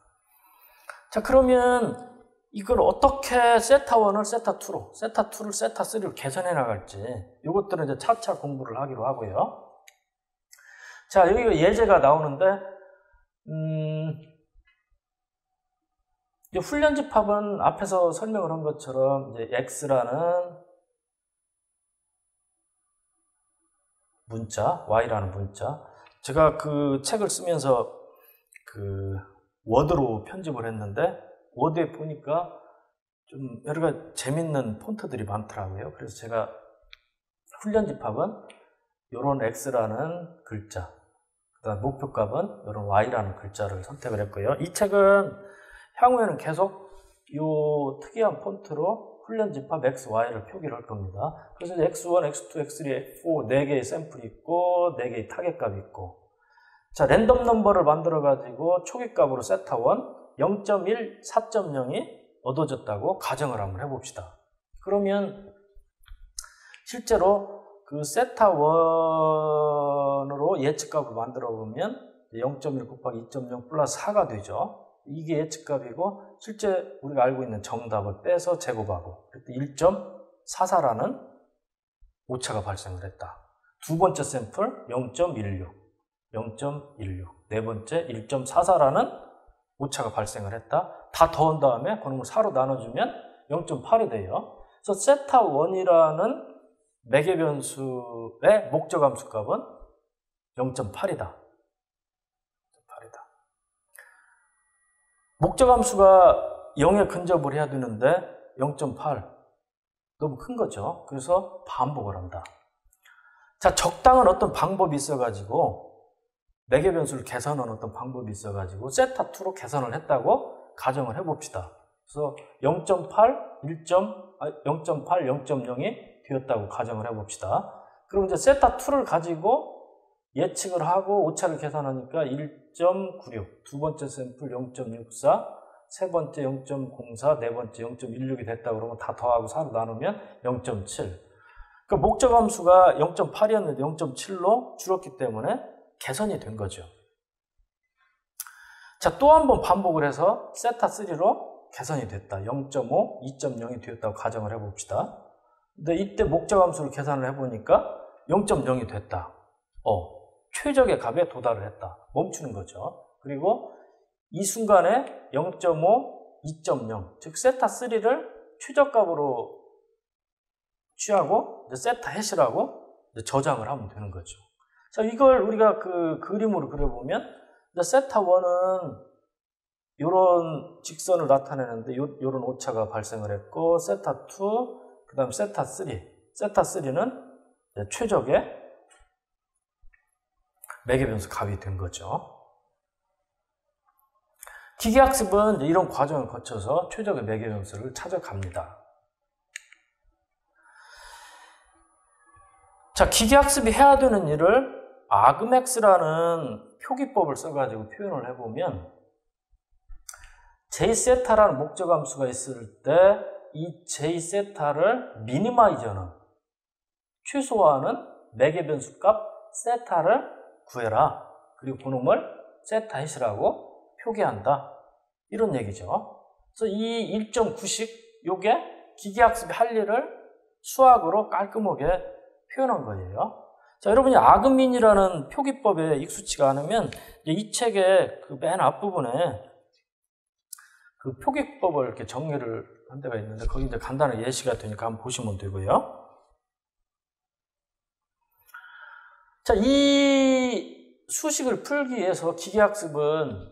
자, 그러면 이걸 어떻게 세타1을 세타2로, 세타2를 세타3로 개선해 나갈지 이것들은 이제 차차 공부를 하기로 하고요. 자, 여기가 예제가 나오는데 이 훈련 집합은 앞에서 설명을 한 것처럼 이제 x라는 문자, y라는 문자. 제가 그 책을 쓰면서 그 워드로 편집을 했는데 워드에 보니까 좀 여러 가지 재밌는 폰트들이 많더라고요. 그래서 제가 훈련 집합은 이런 x라는 글자, 그다음 목표값은 이런 y라는 글자를 선택을 했고요. 이 책은 향후에는 계속 이 특이한 폰트로 훈련 집합 x, y를 표기를 할 겁니다. 그래서 x1, x2, x3, x4 4개의 샘플이 있고 4개의 타겟값이 있고 자, 랜덤 넘버를 만들어 가지고 초기값으로 세타1 0.1, 4.0이 얻어졌다고 가정을 한번 해봅시다. 그러면 실제로 그 세타1으로 예측값을 만들어 보면 0.1 곱하기 2.0 플러스 4가 되죠. 이게 예측값이고 실제 우리가 알고 있는 정답을 빼서 제곱하고 그때 1.44라는 오차가 발생을 했다. 두 번째 샘플 0.16, 0.16, 네 번째 1.44라는 오차가 발생을 했다. 다 더한 다음에 그놈을 4로 나눠주면 0.8이 돼요. 그래서 세타1이라는 매개변수의 목적함수 값은 0.8이다. 목적함수가 0에 근접을 해야 되는데 0.8 너무 큰 거죠. 그래서 반복을 한다. 자, 적당한 어떤 방법이 있어가지고 매개변수를 계산하는 어떤 방법이 있어가지고 세타2로 계산을 했다고 가정을 해봅시다. 그래서 0.8, 0.0이 되었다고 가정을 해봅시다. 그럼 이제 세타2를 가지고 예측을 하고 오차를 계산하니까 1.96, 두 번째 샘플 0.64, 세 번째 0.04, 네 번째 0.16이 됐다 그러면 다 더하고 4로 나누면 0.7. 그러니까 목적함수가 0.8이었는데 0.7로 줄었기 때문에 개선이 된 거죠. 자, 또 한 번 반복을 해서 세타3로 개선이 됐다. 0.5, 2.0이 되었다고 가정을 해봅시다. 근데 이때 목적함수를 계산을 해보니까 0.0이 됐다. 최적의 값에 도달을 했다. 멈추는 거죠. 그리고 이 순간에 0.5, 2.0, 즉 세타3를 최저값으로 취하고 세타 해시라고 저장을 하면 되는 거죠. 자, 이걸 우리가 그 그림으로 그려보면 세타1은 이런 직선을 나타내는데 이런 오차가 발생을 했고 세타2, 그 다음 세타3는 최적의 매개변수 값이 된 거죠. 기계학습은 이런 과정을 거쳐서 최적의 매개변수를 찾아갑니다. 자, 기계학습이 해야 되는 일을 argmax라는 표기법을 써가지고 표현을 해보면 j세타라는 목적함수가 있을 때 이 j세타를 미니마이저는 최소화하는 매개변수 값 세타를 구해라. 그리고 그놈을 세타 해시라고 표기한다. 이런 얘기죠. 그래서 이 1.9식 요게 기계학습이 할 일을 수학으로 깔끔하게 표현한 거예요. 자, 여러분이 argmin이라는 표기법에 익숙치가 않으면 이 책의 그 맨 앞부분에 그 표기법을 이렇게 정리를 한 데가 있는데 거기 이제 간단하게 예시가 되니까 한번 보시면 되고요. 자, 이 수식을 풀기 위해서 기계학습은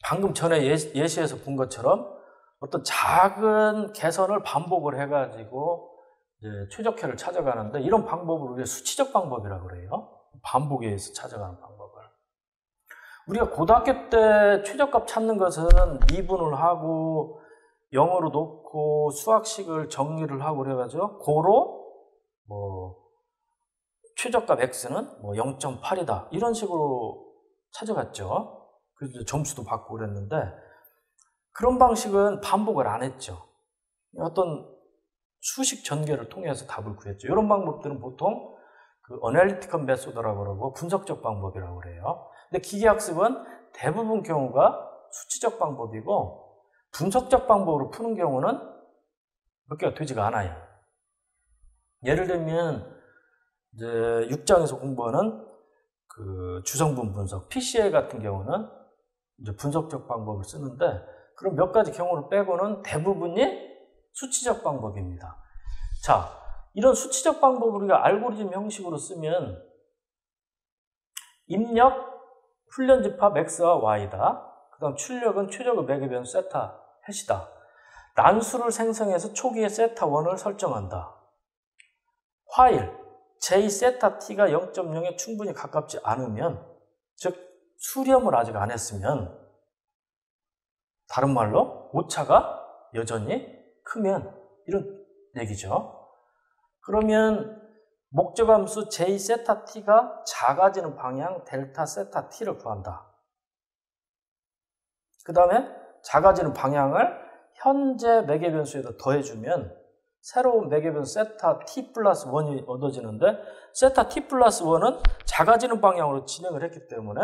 방금 전에 예시에서 본 것처럼 어떤 작은 개선을 반복을 해가지고 이제 최적해를 찾아가는데 이런 방법을 우리가 수치적 방법이라고 그래요. 반복에 의해서 찾아가는 방법을. 우리가 고등학교 때 최저값 찾는 것은 미분을 하고 영어로 놓고 수학식을 정리를 하고 그래가지고 고로 최저값 x는 0.8이다 이런 식으로 찾아갔죠. 그래서 점수도 받고 그랬는데 그런 방식은 반복을 안 했죠. 어떤 수식 전개를 통해서 답을 구했죠. 이런 방법들은 보통 그 어널리티컬 메소드라고 그러고 분석적 방법이라고 그래요. 근데 기계학습은 대부분 경우가 수치적 방법이고 분석적 방법으로 푸는 경우는 몇 개가 되지가 않아요. 예를 들면 이제 6장에서 공부하는 그 주성분 분석, PCA 같은 경우는 이제 분석적 방법을 쓰는데 그럼 몇 가지 경우를 빼고는 대부분이 수치적 방법입니다. 자, 이런 수치적 방법을 우리가 알고리즘 형식으로 쓰면 입력, 훈련 집합 x와 y다. 그 다음 출력은 최적의 매개변수 세타 해시다. 난수를 생성해서 초기에 세타1을 설정한다. while j 세타 t가 0.0에 충분히 가깝지 않으면, 즉 수렴을 아직 안 했으면, 다른 말로 오차가 여전히 크면 이런 얘기죠. 그러면 목적함수 j 세타 t가 작아지는 방향 델타 세타 t를 구한다. 그 다음에 작아지는 방향을 현재 매개변수에다 더해주면 새로운 매개변수 세타 t 플러스 1이 얻어지는데 세타 t 플러스 1은 작아지는 방향으로 진행을 했기 때문에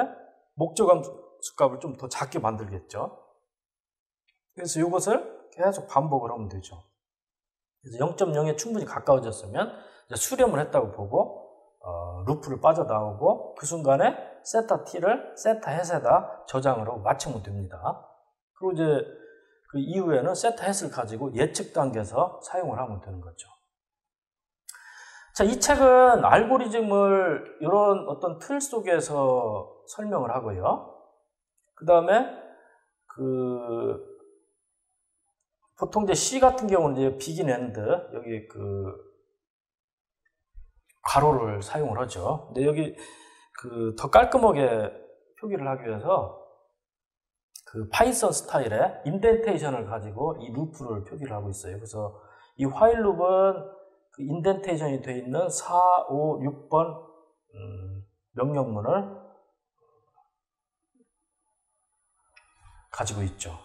목적함수 값을 좀 더 작게 만들겠죠. 그래서 이것을 계속 반복을 하면 되죠. 그래서 0.0에 충분히 가까워졌으면 이제 수렴을 했다고 보고 루프를 빠져나오고 그 순간에 세타 t를 세타 햇에다 저장을 하고 맞추면 됩니다. 그리고 이제 그 이후에는 세타 햇을 가지고 예측 단계에서 사용을 하면 되는 거죠. 자, 이 책은 알고리즘을 이런 어떤 틀 속에서 설명을 하고요. 그 다음에 보통 이제 C 같은 경우는 이제 비긴 엔드 여기 가로를 사용을 하죠. 근데 여기 더 깔끔하게 표기를 하기 위해서 파이썬 스타일의 인덴테이션을 가지고 이 루프를 표기를 하고 있어요. 그래서 이 화일 룹은 인덴테이션이 되어 있는 4, 5, 6번 명령문을 가지고 있죠.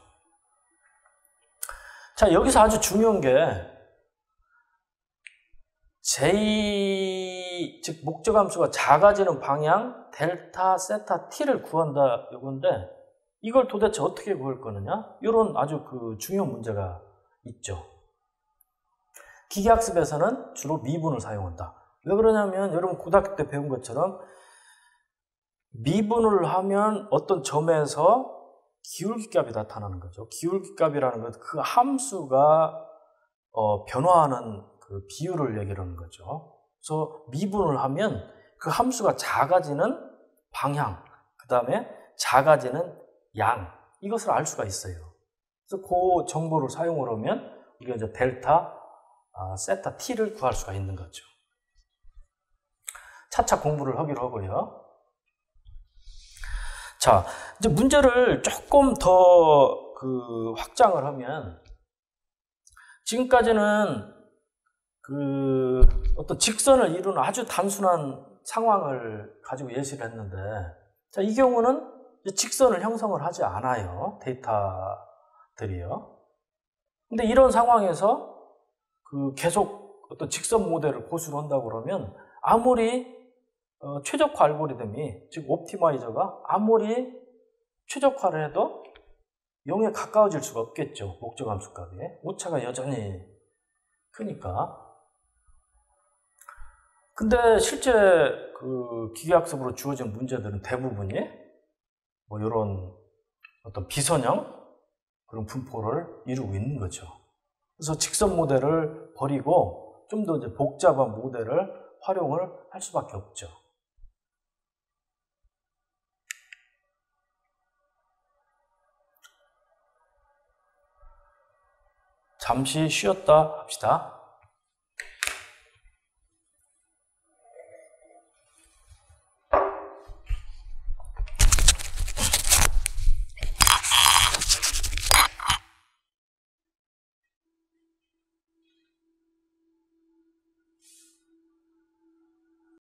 자, 여기서 아주 중요한 게 j, 즉 목적함수가 작아지는 방향 델타 세타 t를 구한다 이건데 이걸 도대체 어떻게 구할 거느냐? 이런 아주 중요한 문제가 있죠. 기계학습에서는 주로 미분을 사용한다. 왜 그러냐면 여러분 고등학교 때 배운 것처럼 미분을 하면 어떤 점에서 기울기값이 나타나는 거죠. 기울기값이라는 것, 그 함수가 변화하는 그 비율을 얘기하는 거죠. 그래서 미분을 하면 그 함수가 작아지는 방향, 그 다음에 작아지는 양, 이것을 알 수가 있어요. 그래서 그 정보를 사용을 하면 우리가 이제 델타, 세타 t를 구할 수가 있는 거죠. 차차 공부를 하기로 하고요. 자, 이제 문제를 조금 더 확장을 하면 지금까지는 어떤 직선을 이루는 아주 단순한 상황을 가지고 예시를 했는데, 자, 이 경우는 직선을 형성을 하지 않아요. 데이터들이요. 근데 이런 상황에서 계속 어떤 직선 모델을 고수를 한다고 그러면 아무리 최적화 알고리즘이, 즉 옵티마이저가 아무리 최적화를 해도 0에 가까워질 수가 없겠죠. 목적함수 값이. 오차가 여전히 크니까. 근데 실제 기계학습으로 주어진 문제들은 대부분이 이런 어떤 비선형 그런 분포를 이루고 있는 거죠. 그래서 직선 모델을 버리고 좀 더 이제 복잡한 모델을 활용을 할 수밖에 없죠. 잠시 쉬었다 합시다.